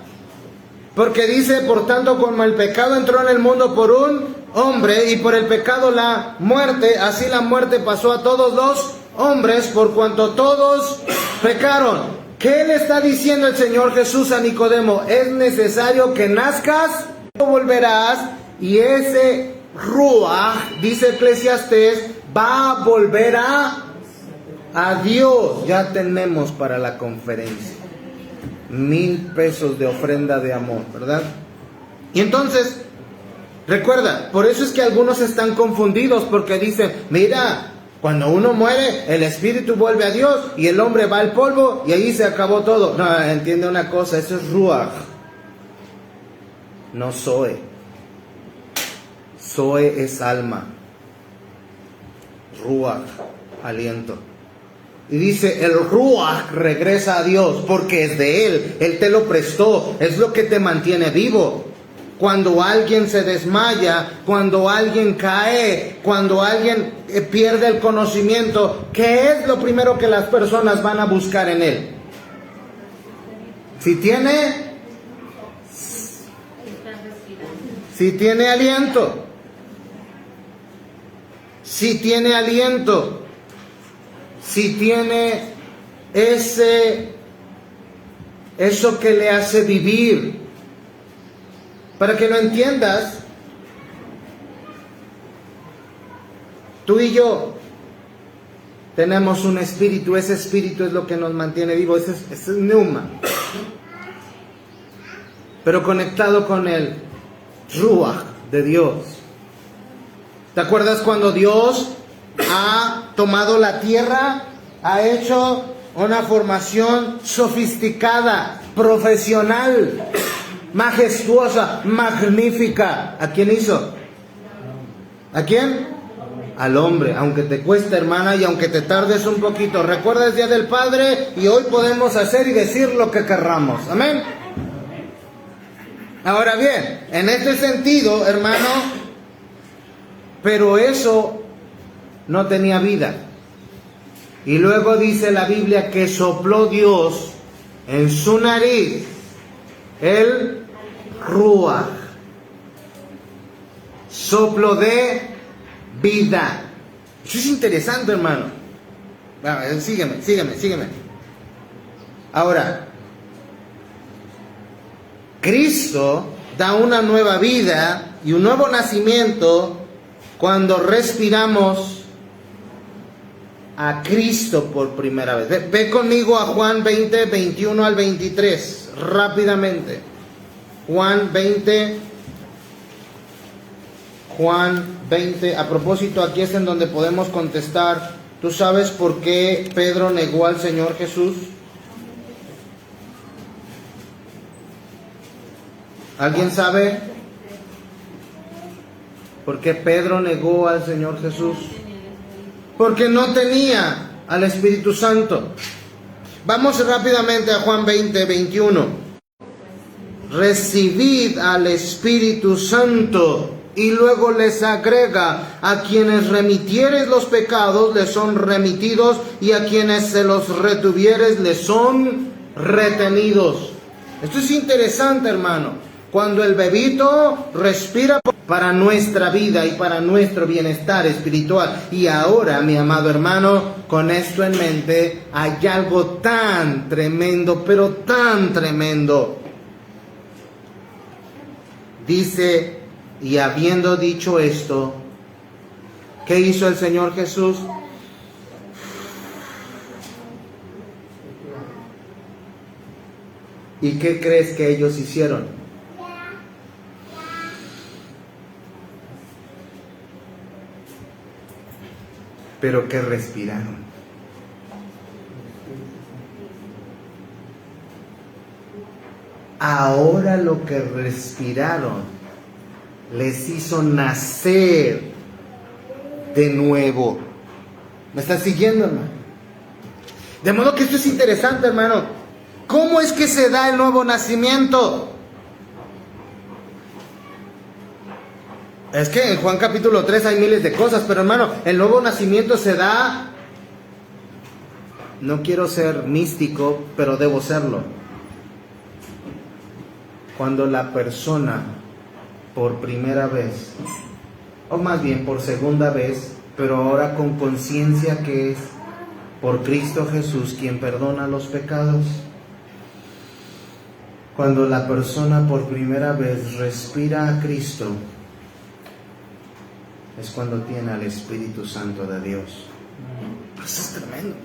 Porque dice, por tanto, como el pecado entró en el mundo por un hombre, y por el pecado la muerte, así la muerte pasó a todos los hombres, por cuanto todos pecaron. ¿Qué le está diciendo el Señor Jesús a Nicodemo? Es necesario que nazcas, no volverás, y ese Ruach, dice Eclesiastés, va a volver a Dios. Ya tenemos para la conferencia 1,000 pesos de ofrenda de amor, ¿verdad? Y entonces, recuerda, por eso es que algunos están confundidos, porque dicen, mira, cuando uno muere, el espíritu vuelve a Dios y el hombre va al polvo y ahí se acabó todo. No, entiende una cosa, eso es Ruach, no Zoe. Zoe es alma, Ruach, aliento. Y dice, el Ruach regresa a Dios porque es de Él te lo prestó, es lo que te mantiene vivo. Cuando alguien se desmaya, cuando alguien cae, cuando alguien pierde el conocimiento, ¿qué es lo primero que las personas van a buscar en Él? Si tiene aliento. Si tiene aliento, si tiene eso que le hace vivir. Para que lo entiendas, tú y yo tenemos un espíritu, ese espíritu es lo que nos mantiene vivos, ese es Pneuma. Pero conectado con el Ruach de Dios. ¿Te acuerdas cuando Dios ha tomado la tierra, ha hecho una formación sofisticada, profesional, majestuosa, magnífica? ¿A quién hizo? ¿A quién? Al hombre, aunque te cueste, hermana, y aunque te tardes un poquito. Recuerda el Día del Padre y hoy podemos hacer y decir lo que querramos. Amén. Ahora bien, en este sentido, hermano, pero eso no tenía vida. Y luego dice la Biblia que sopló Dios en su nariz el Ruach, soplo de vida. Eso es interesante, hermano. Sígueme. Ahora, Cristo da una nueva vida y un nuevo nacimiento cuando respiramos a Cristo por primera vez. Ve conmigo a Juan 20, 21 al 23, rápidamente. Juan 20, a propósito, aquí es en donde podemos contestar. ¿Tú sabes por qué Pedro negó al Señor Jesús? ¿Alguien sabe por qué Pedro negó al Señor Jesús? Porque no tenía al Espíritu Santo. Vamos rápidamente a Juan 20, 21. Recibid al Espíritu Santo. Y luego les agrega, a quienes remitieres los pecados les son remitidos, y a quienes se los retuvieres les son retenidos. Esto es interesante, hermano. Cuando el bebito respira para nuestra vida y para nuestro bienestar espiritual. Y ahora, mi amado hermano, con esto en mente, hay algo tan tremendo, pero tan tremendo. Dice, y habiendo dicho esto, ¿qué hizo el Señor Jesús? ¿Y qué crees que ellos hicieron? pero que respiraron. Ahora lo que respiraron les hizo nacer de nuevo. ¿Me estás siguiendo, hermano? De modo que esto es interesante, hermano. ¿Cómo es que se da el nuevo nacimiento? Es que en Juan capítulo 3 hay miles de cosas, pero hermano, el nuevo nacimiento se da... No quiero ser místico, pero debo serlo. Cuando la persona, por primera vez, o más bien por segunda vez, pero ahora con conciencia que es por Cristo Jesús quien perdona los pecados, cuando la persona por primera vez respira a Cristo, es cuando tiene al Espíritu Santo de Dios. Eso es tremendo.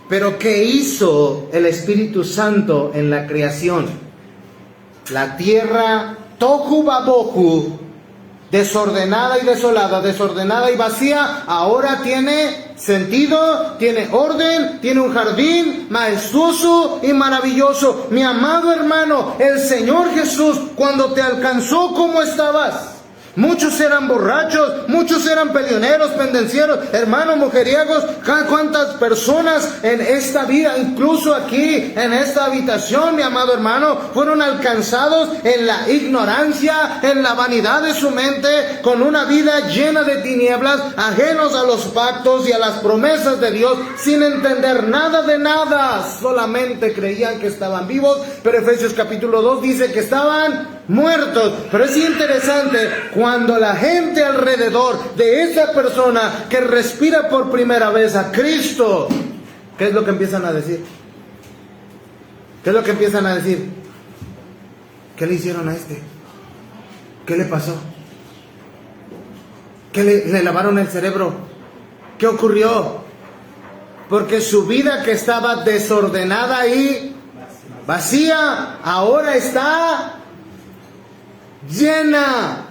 Pero ¿qué hizo el Espíritu Santo en la creación? La tierra, tohu babohu, desordenada y desolada, desordenada y vacía, ahora tiene sentido, tiene orden, tiene un jardín majestuoso y maravilloso. Mi amado hermano, el Señor Jesús, cuando te alcanzó, ¿cómo estabas? Muchos eran borrachos, muchos eran peleoneros, pendencieros, hermanos mujeriegos. ¿Cuántas personas en esta vida, incluso aquí en esta habitación, mi amado hermano, fueron alcanzados en la ignorancia, en la vanidad de su mente, con una vida llena de tinieblas, ajenos a los pactos y a las promesas de Dios, sin entender nada de nada? Solamente creían que estaban vivos, pero Efesios capítulo 2 dice que estaban muertos. Pero es interesante, cuando la gente alrededor de esa persona que respira por primera vez a Cristo, ¿qué es lo que empiezan a decir? ¿Qué es lo que empiezan a decir? ¿Qué le hicieron a este? ¿Qué le pasó? ¿Qué le lavaron el cerebro? ¿Qué ocurrió? Porque su vida, que estaba desordenada y vacía, ahora está llena.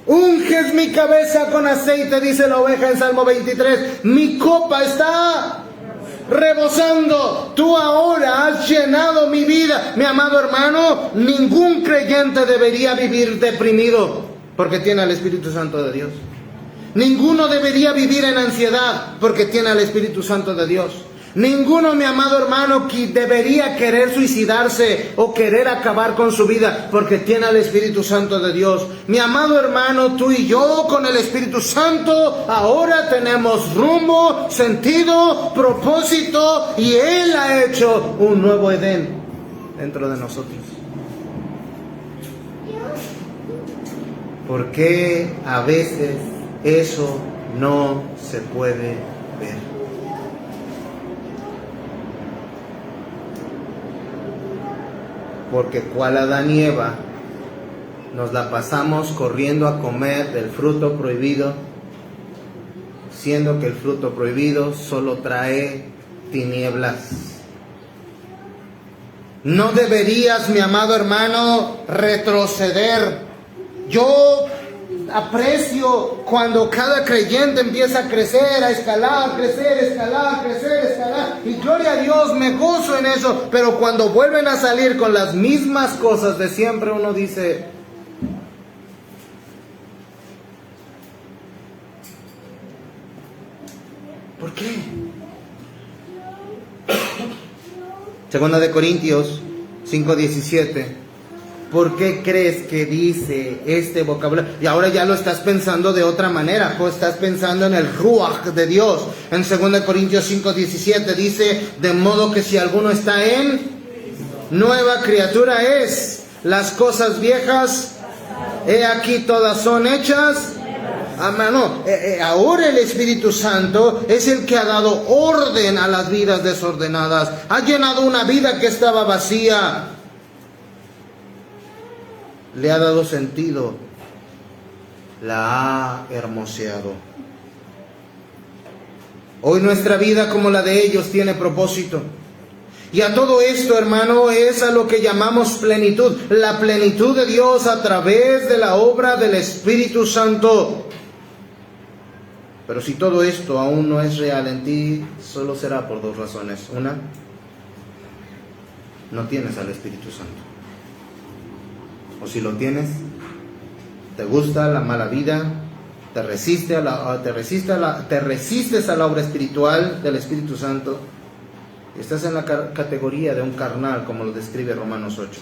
Unges mi cabeza con aceite, dice la oveja en Salmo 23. Mi copa está rebosando. Tú ahora has llenado mi vida. Mi amado hermano, ningún creyente debería vivir deprimido porque tiene al Espíritu Santo de Dios. Ninguno debería vivir en ansiedad porque tiene al Espíritu Santo de Dios. Ninguno, mi amado hermano, que debería querer suicidarse o querer acabar con su vida porque tiene al Espíritu Santo de Dios. Mi amado hermano, tú y yo con el Espíritu Santo ahora tenemos rumbo, sentido, propósito, y Él ha hecho un nuevo Edén dentro de nosotros. ¿Por qué a veces eso no se puede ver? Porque cual Adán y Eva nos la pasamos corriendo a comer del fruto prohibido, siendo que el fruto prohibido solo trae tinieblas. No deberías, mi amado hermano, retroceder. Yo aprecio cuando cada creyente empieza a crecer, a escalar, crecer, escalar, crecer, escalar, y gloria a Dios, me gozo en eso. Pero cuando vuelven a salir con las mismas cosas de siempre, uno dice: ¿por qué? Segunda de Corintios 5:17. ¿Por qué crees que dice este vocabulario? Y ahora ya lo estás pensando de otra manera, pues estás pensando en el Ruach de Dios. En 2 Corintios 5:17 dice: de modo que si alguno está en nueva criatura es, las cosas viejas, he aquí todas son hechas. Ahora el Espíritu Santo es el que ha dado orden a las vidas desordenadas. Ha llenado una vida que estaba vacía. Le ha dado sentido, la ha hermoseado. Hoy nuestra vida, como la de ellos, tiene propósito. Y a todo esto, hermano, es a lo que llamamos plenitud. La plenitud de Dios a través de la obra del Espíritu Santo. Pero si todo esto aún no es real en ti, solo será por dos razones. Una, no tienes al Espíritu Santo. O si lo tienes, te gusta la mala vida, te resistes a la obra espiritual del Espíritu Santo. Estás en la categoría de un carnal, como lo describe Romanos 8.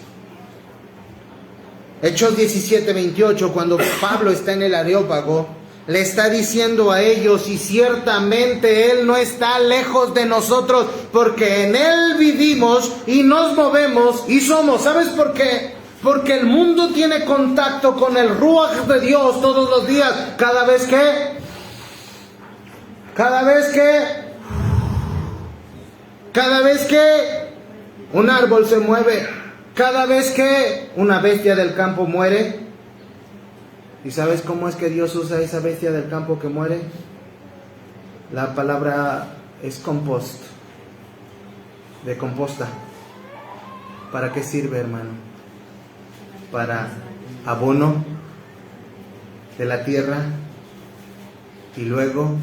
Hechos 17:28, cuando Pablo está en el Areópago, le está diciendo a ellos, y ciertamente Él no está lejos de nosotros, porque en Él vivimos y nos movemos y somos. ¿Sabes por qué? Porque el mundo tiene contacto con el Ruach de Dios todos los días. Cada vez que un árbol se mueve, cada vez que una bestia del campo muere. ¿Y sabes cómo es que Dios usa esa bestia del campo que muere? La palabra es compost, de composta. ¿Para qué sirve, hermano? Para abono de la tierra, y luego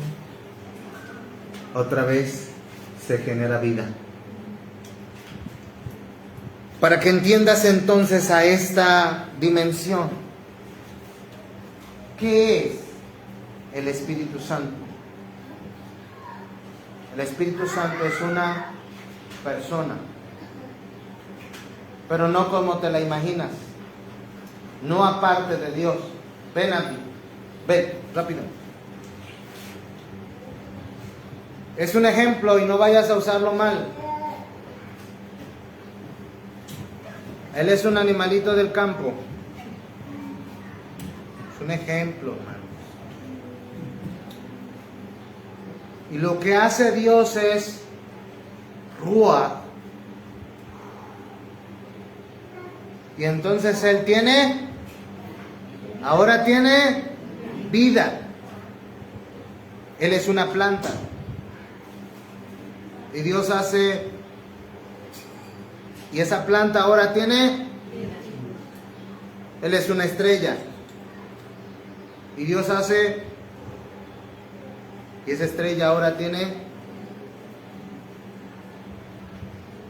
otra vez se genera vida. Para que entiendas entonces a esta dimensión, ¿qué es el Espíritu Santo? El Espíritu Santo es una persona, pero no como te la imaginas, no aparte de Dios. Ven aquí, ven, rápido. Es un ejemplo y no vayas a usarlo mal. Él es un animalito del campo. Es un ejemplo, hermanos. Y lo que hace Dios es Ruach. Y entonces Él ahora tiene vida. Él es una planta. Y Dios hace, y esa planta ahora tiene, Él es una estrella. Y Dios hace, y esa estrella ahora tiene,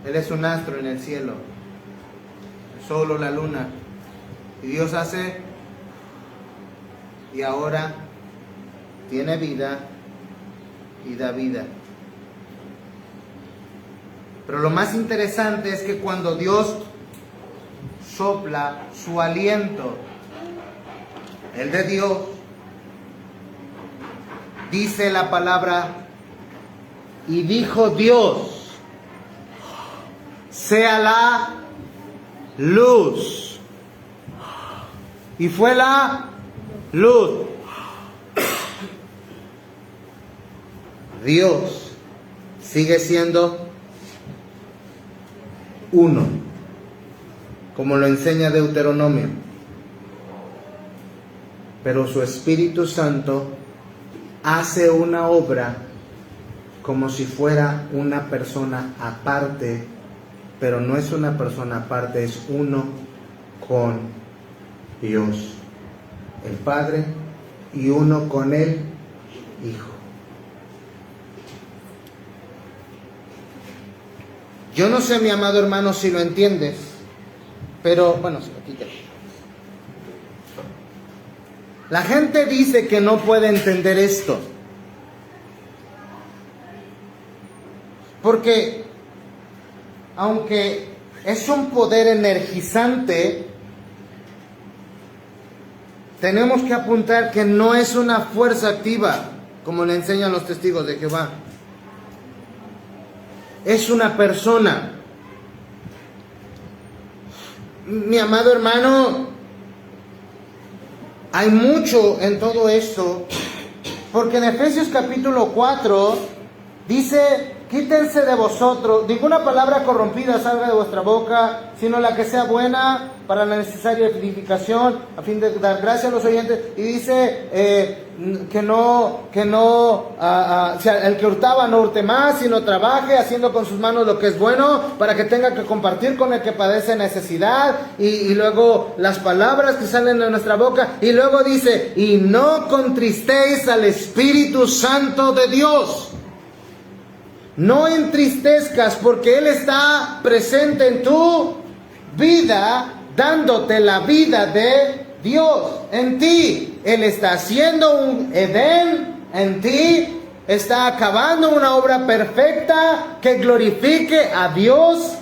Él es un astro en el cielo, el sol o la luna. Y Dios hace, y ahora tiene vida y da vida. Pero lo más interesante es que cuando Dios sopla su aliento, el de Dios, dice la palabra, y dijo Dios, sea la luz. Y fue la luz. Dios sigue siendo uno, como lo enseña Deuteronomio, pero su Espíritu Santo hace una obra como si fuera una persona aparte, pero no es una persona aparte, es uno con Dios, el Padre, y uno con el Hijo. Yo no sé, mi amado hermano, si lo entiendes, pero bueno, aquí ya. La gente dice que no puede entender esto, porque aunque es un poder energizante, tenemos que apuntar que no es una fuerza activa, como le enseñan los testigos de Jehová. Es una persona. Mi amado hermano, hay mucho en todo esto, porque en Efesios capítulo 4 dice quítense de vosotros, ninguna palabra corrompida salga de vuestra boca, sino la que sea buena para la necesaria edificación, a fin de dar gracia a los oyentes. Y dice el que hurtaba no hurte más, sino trabaje haciendo con sus manos lo que es bueno, para que tenga que compartir con el que padece necesidad. Y luego las palabras que salen de nuestra boca. Y luego dice, y no contristéis al Espíritu Santo de Dios. No entristezcas, porque Él está presente en tu vida, dándote la vida de Dios en ti. Él está haciendo un Edén en ti, está acabando una obra perfecta que glorifique a Dios.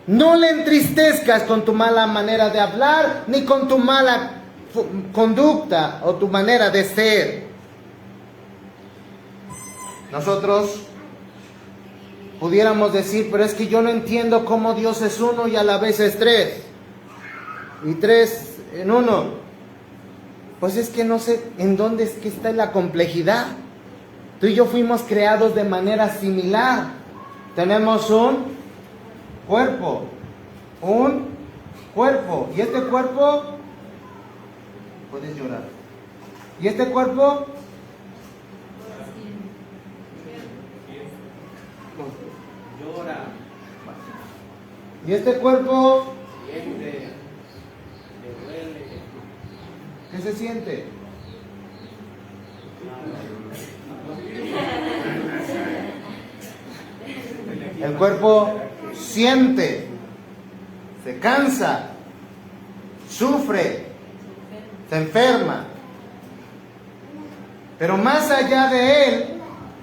No le entristezcas con tu mala manera de hablar, ni con tu mala conducta o tu manera de ser. Nosotros pudiéramos decir, pero es que yo no entiendo cómo Dios es uno y a la vez es tres. Y tres en uno. Pues es que no sé en dónde es que está la complejidad. Tú y yo fuimos creados de manera similar. Tenemos un cuerpo. Y este cuerpo, puedes llorar. Y este cuerpo, llora. Y este cuerpo, siente, le duele. ¿Qué se siente? El cuerpo siente, se cansa, sufre, se enferma. Pero más allá de él,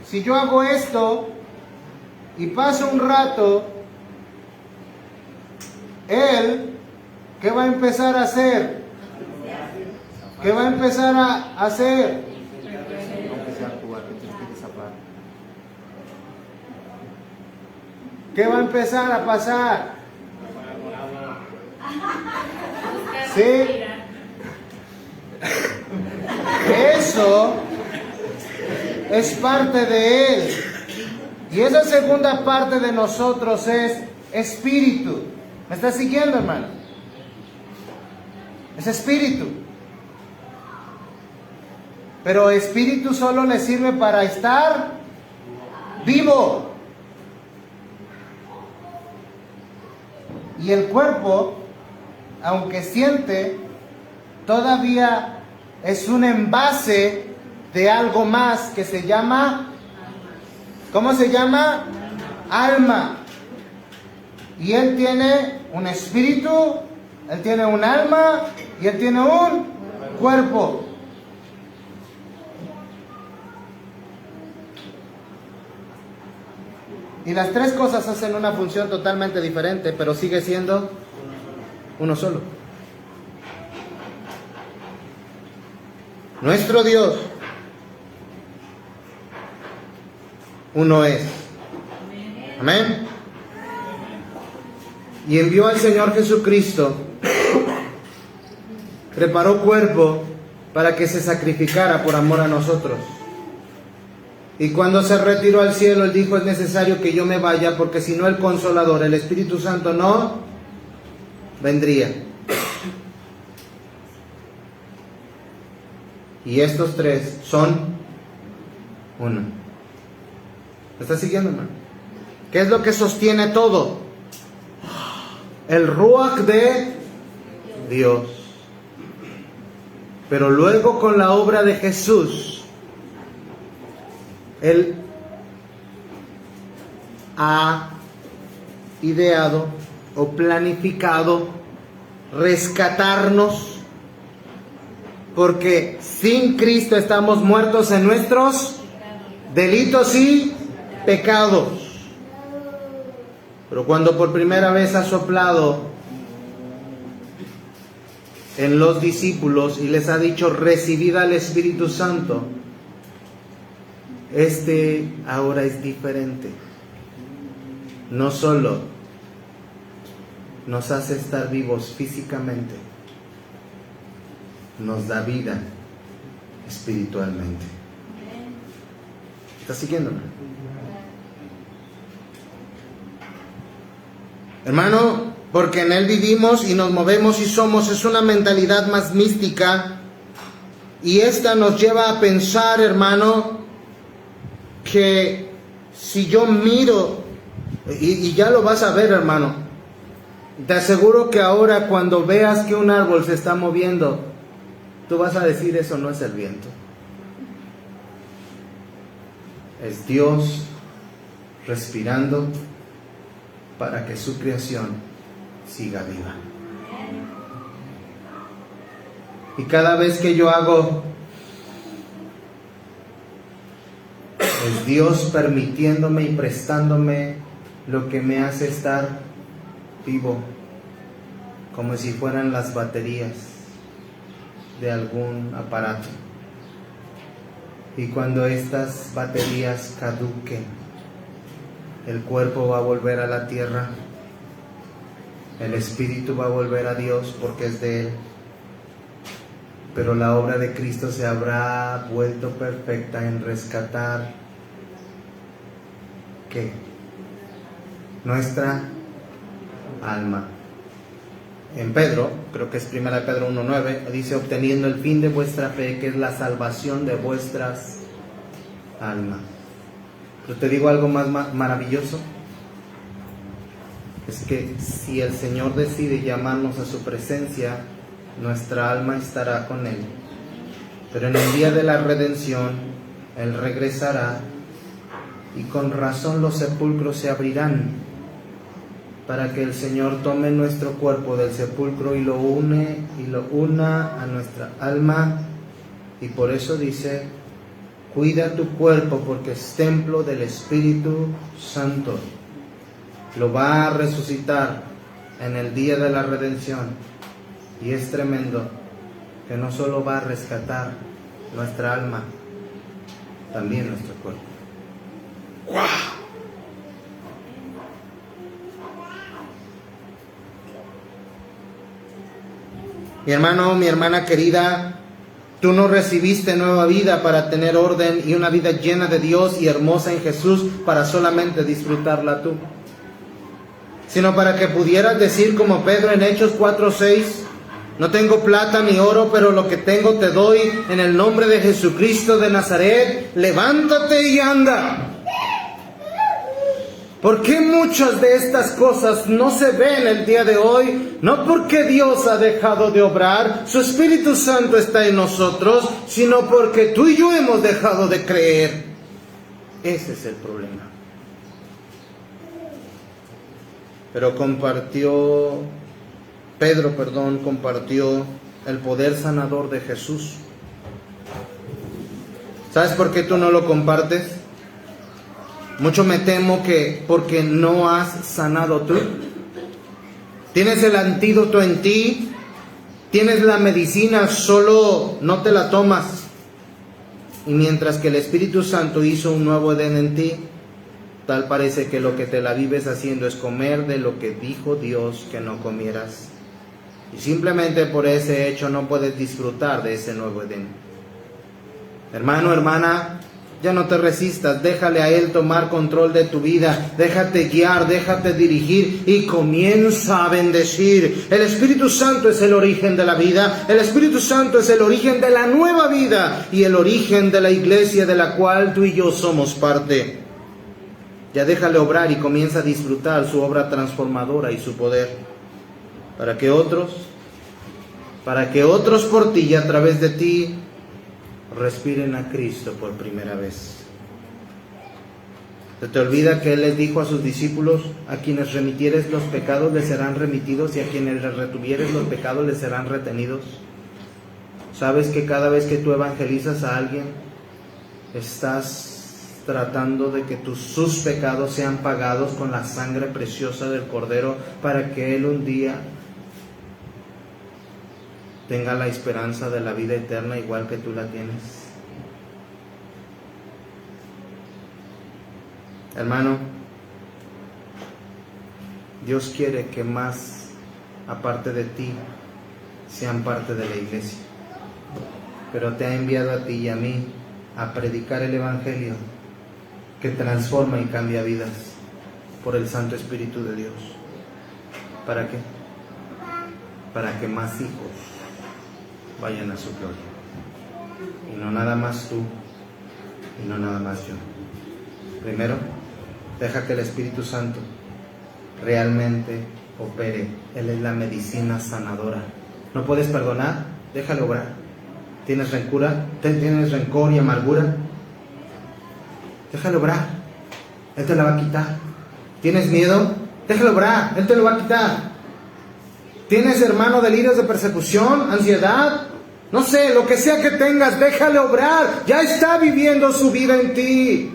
si yo hago esto y paso un rato, él, ¿qué va a empezar a hacer? ¿Qué va a empezar a hacer? ¿Qué va a empezar a pasar? ¿Sí? Eso es parte de él. Y esa segunda parte de nosotros es espíritu. ¿Me estás siguiendo, hermano? Es espíritu. Pero espíritu solo le sirve para estar vivo. Y el cuerpo, aunque siente, todavía es un envase de algo más que se llama, ¿cómo se llama? Alma. Y él tiene un espíritu, él tiene un alma y él tiene un cuerpo. Y las tres cosas hacen una función totalmente diferente, pero sigue siendo uno solo. Nuestro Dios, uno es. Amén. Y envió al Señor Jesucristo, preparó cuerpo para que se sacrificara por amor a nosotros. Y cuando se retiró al cielo, él dijo, es necesario que yo me vaya, porque si no el Consolador, el Espíritu Santo, no vendría. Y estos tres son uno. ¿Me estás siguiendo, hermano? ¿Qué es lo que sostiene todo? El Ruach de Dios. Pero luego con la obra de Jesús, Él ha ideado o planificado rescatarnos, porque sin Cristo estamos muertos en nuestros delitos y pecados. Pero cuando por primera vez ha soplado en los discípulos y les ha dicho, recibid al Espíritu Santo, ahora es diferente. No solo nos hace estar vivos físicamente, nos da vida espiritualmente. ¿Estás siguiéndome? Hermano, porque en Él vivimos y nos movemos y somos, es una mentalidad más mística. Y esta nos lleva a pensar, hermano, que si yo miro, y ya lo vas a ver, hermano, te aseguro que ahora cuando veas que un árbol se está moviendo, tú vas a decir, eso no es el viento. Es Dios respirando para que su creación siga viva. Y cada vez que yo hago, es Dios permitiéndome y prestándome lo que me hace estar vivo, como si fueran las baterías de algún aparato. Y cuando estas baterías caduquen, el cuerpo va a volver a la tierra, el espíritu va a volver a Dios porque es de Él, pero la obra de Cristo se habrá vuelto perfecta en rescatar ¿qué? Nuestra alma. En Pedro, creo que es 1 Pedro 1:9, dice, obteniendo el fin de vuestra fe, que es la salvación de vuestras almas. Pero te digo algo más maravilloso, es que si el Señor decide llamarnos a su presencia, nuestra alma estará con Él. Pero en el día de la redención, Él regresará y con razón los sepulcros se abrirán para que el Señor tome nuestro cuerpo del sepulcro y lo una a nuestra alma. Y por eso dice, cuida tu cuerpo porque es templo del Espíritu Santo. Lo va a resucitar en el día de la redención. Y es tremendo que no solo va a rescatar nuestra alma, también nuestro cuerpo. ¡Wow! Mi hermano, mi hermana querida, tú no recibiste nueva vida para tener orden y una vida llena de Dios y hermosa en Jesús para solamente disfrutarla tú, sino para que pudieras decir como Pedro en Hechos 4:6, no tengo plata ni oro, pero lo que tengo te doy en el nombre de Jesucristo de Nazaret, levántate y anda. ¿Por qué muchas de estas cosas no se ven el día de hoy? No porque Dios ha dejado de obrar, su Espíritu Santo está en nosotros, sino porque tú y yo hemos dejado de creer. Ese es el problema. Pero Pedro compartió el poder sanador de Jesús. ¿Sabes por qué tú no lo compartes? Mucho me temo que porque no has sanado tú. Tienes el antídoto en ti, tienes la medicina, solo no te la tomas. Y mientras que el Espíritu Santo hizo un nuevo Edén en ti, tal parece que lo que te la vives haciendo es comer de lo que dijo Dios que no comieras. Y simplemente por ese hecho no puedes disfrutar de ese nuevo Edén. Hermano, hermana, ya no te resistas, déjale a Él tomar control de tu vida, déjate guiar, déjate dirigir y comienza a bendecir. El Espíritu Santo es el origen de la vida, el Espíritu Santo es el origen de la nueva vida y el origen de la iglesia de la cual tú y yo somos parte. Ya déjale obrar y comienza a disfrutar su obra transformadora y su poder, para que otros por ti y a través de ti respiren a Cristo por primera vez. ¿Se te olvida que Él les dijo a sus discípulos, a quienes remitieres los pecados les serán remitidos y a quienes les retuvieres los pecados les serán retenidos? ¿Sabes que cada vez que tú evangelizas a alguien, estás tratando de que sus pecados sean pagados con la sangre preciosa del Cordero para que Él un día tenga la esperanza de la vida eterna igual que tú la tienes? Hermano, Dios quiere que más, aparte de ti, sean parte de la iglesia, pero te ha enviado a ti y a mí a predicar el Evangelio que transforma y cambia vidas por el Santo Espíritu de Dios. ¿Para qué? Para que más hijos vayan a su gloria. Y no nada más tú, y no nada más yo. Primero, deja que el Espíritu Santo realmente opere. Él es la medicina sanadora. ¿No puedes perdonar? Déjalo obrar. ¿Tienes rencor y amargura? Déjalo obrar. Él te la va a quitar. ¿Tienes miedo? Déjalo obrar. Él te lo va a quitar. ¿Tienes, hermano, delirios de persecución, ansiedad? No sé, lo que sea que tengas, déjale obrar. Ya está viviendo su vida en ti.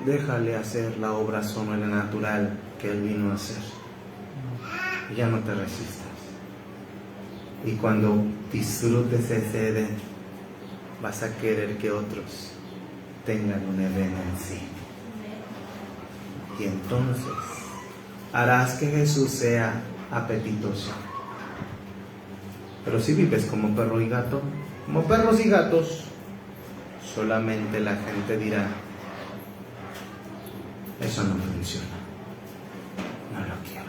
Déjale hacer la obra sobrenatural que Él vino a hacer. Y ya no te resistas. Y cuando disfrutes ese Edén, vas a querer que otros tengan un Edén en sí. Y entonces harás que Jesús sea apetitoso. Pero si vives como perro y gato, como perros y gatos, solamente la gente dirá: eso no funciona, no lo quiero.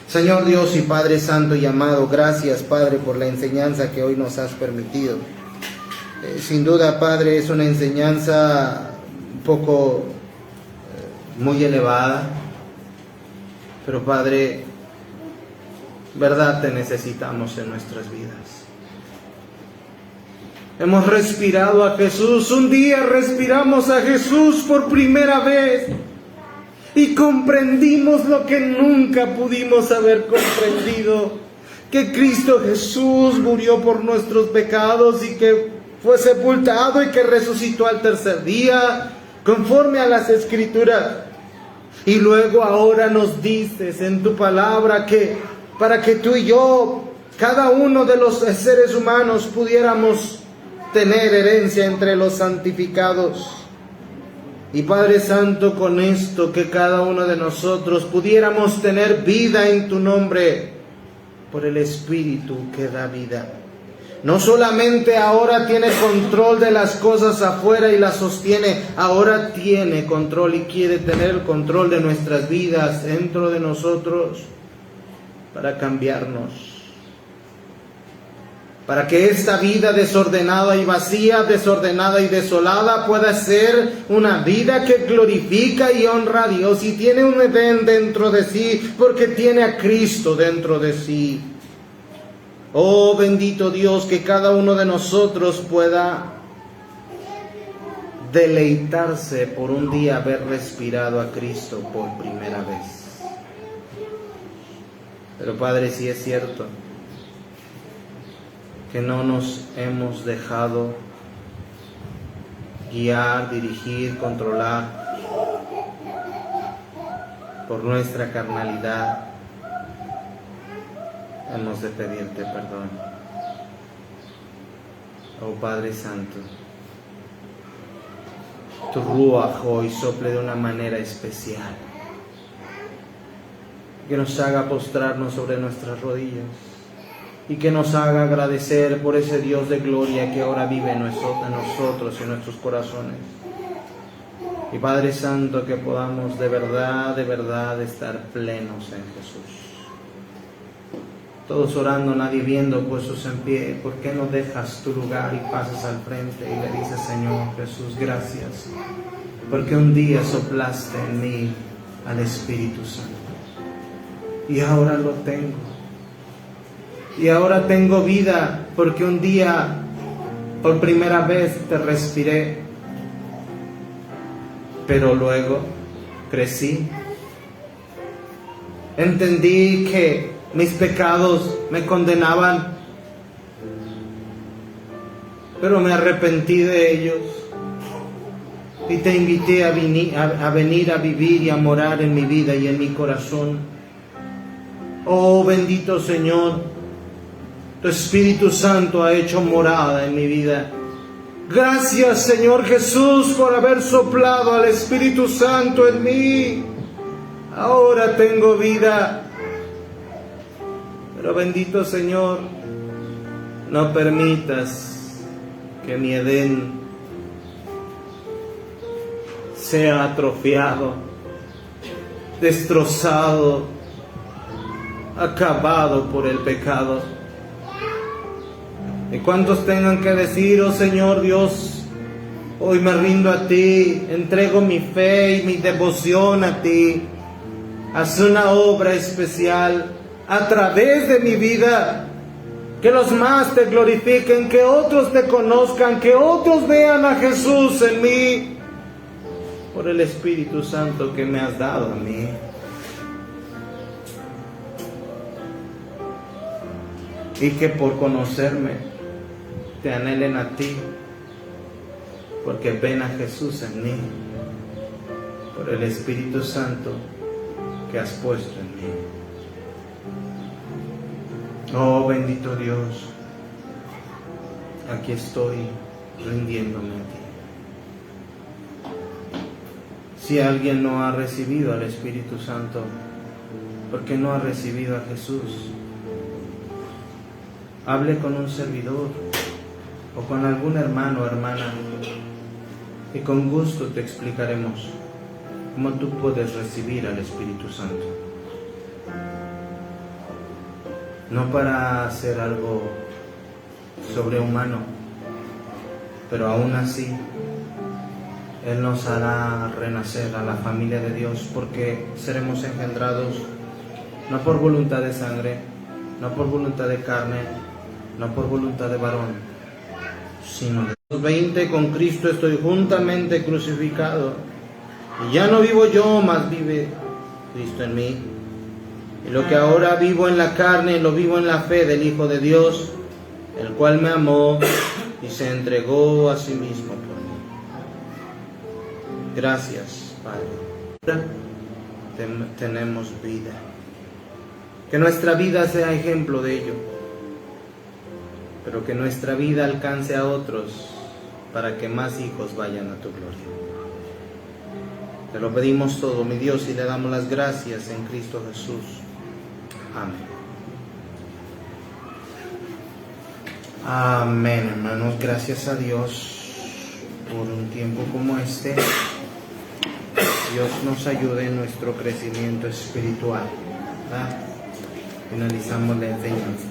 Señor Dios y Padre Santo y amado, gracias, Padre, por la enseñanza que hoy nos has permitido. Sin duda, Padre, es una enseñanza un poco muy elevada, pero, Padre, verdad te necesitamos en nuestras vidas. Hemos respirado a Jesús. Un día respiramos a Jesús por primera vez y comprendimos lo que nunca pudimos haber comprendido: que Cristo Jesús murió por nuestros pecados y que fue sepultado y que resucitó al tercer día, conforme a las Escrituras. Y luego ahora nos dices en tu palabra que para que tú y yo, cada uno de los seres humanos, pudiéramos tener herencia entre los santificados. Y Padre Santo, con esto, que cada uno de nosotros pudiéramos tener vida en tu nombre, por el Espíritu que da vida. No solamente ahora tiene control de las cosas afuera y las sostiene, ahora tiene control y quiere tener el control de nuestras vidas dentro de nosotros, para cambiarnos, para que esta vida desordenada y vacía, desordenada y desolada, pueda ser una vida que glorifica y honra a Dios y tiene un Edén dentro de sí, porque tiene a Cristo dentro de sí. Oh bendito Dios, que cada uno de nosotros pueda deleitarse por un día haber respirado a Cristo por primera vez. Pero Padre, sí es cierto que no nos hemos dejado guiar, dirigir, controlar por nuestra carnalidad. Hemos de pedirte perdón. Oh Padre Santo, tu Ruaj hoy sople de una manera especial, que nos haga postrarnos sobre nuestras rodillas y que nos haga agradecer por ese Dios de gloria que ahora vive en nosotros y en nuestros corazones. Y Padre Santo, que podamos de verdad estar plenos en Jesús. Todos orando, nadie viendo, puestos en pie. ¿Por qué no dejas tu lugar y pasas al frente y le dices: Señor Jesús, gracias, porque un día soplaste en mí al Espíritu Santo y ahora lo tengo? Y ahora tengo vida porque un día, por primera vez, te respiré, pero luego crecí. Entendí que mis pecados me condenaban, pero me arrepentí de ellos y te invité a venir a vivir y a morar en mi vida y en mi corazón. Oh bendito Señor, tu Espíritu Santo ha hecho morada en mi vida. Gracias, Señor Jesús, por haber soplado al Espíritu Santo en mí. Ahora tengo vida. Pero bendito Señor, no permitas que mi Edén sea atrofiado. destrozado, acabado por el pecado. Y cuantos tengan que decir: oh Señor Dios, hoy me rindo a ti, entrego mi fe y mi devoción a ti. Haz una obra especial a través de mi vida, que los más te glorifiquen, que otros te conozcan, que otros vean a Jesús en mí, por el Espíritu Santo que me has dado a mí. Y que por conocerme te anhelen a ti, porque ven a Jesús en mí, por el Espíritu Santo que has puesto en mí. Oh bendito Dios, aquí estoy rindiéndome a ti. Si alguien no ha recibido al Espíritu Santo, porque no ha recibido a Jesús, hable con un servidor o con algún hermano o hermana y con gusto te explicaremos cómo tú puedes recibir al Espíritu Santo. No para hacer algo sobrehumano, pero aún así Él nos hará renacer a la familia de Dios, porque seremos engendrados no por voluntad de sangre, no por voluntad de carne, no por voluntad de varón, sino de Dios. 20 Con Cristo estoy juntamente crucificado, y ya no vivo yo, mas vive Cristo en mí. Y lo que ahora vivo en la carne, lo vivo en la fe del Hijo de Dios, el cual me amó y se entregó a sí mismo por mí. Gracias, Padre. Tenemos vida. Que nuestra vida sea ejemplo de ello, pero que nuestra vida alcance a otros para que más hijos vayan a tu gloria. Te lo pedimos todo, mi Dios, y le damos las gracias en Cristo Jesús. Amén. Amén, hermanos. Gracias a Dios por un tiempo como este. Dios nos ayude en nuestro crecimiento espiritual. Finalizamos la enseñanza.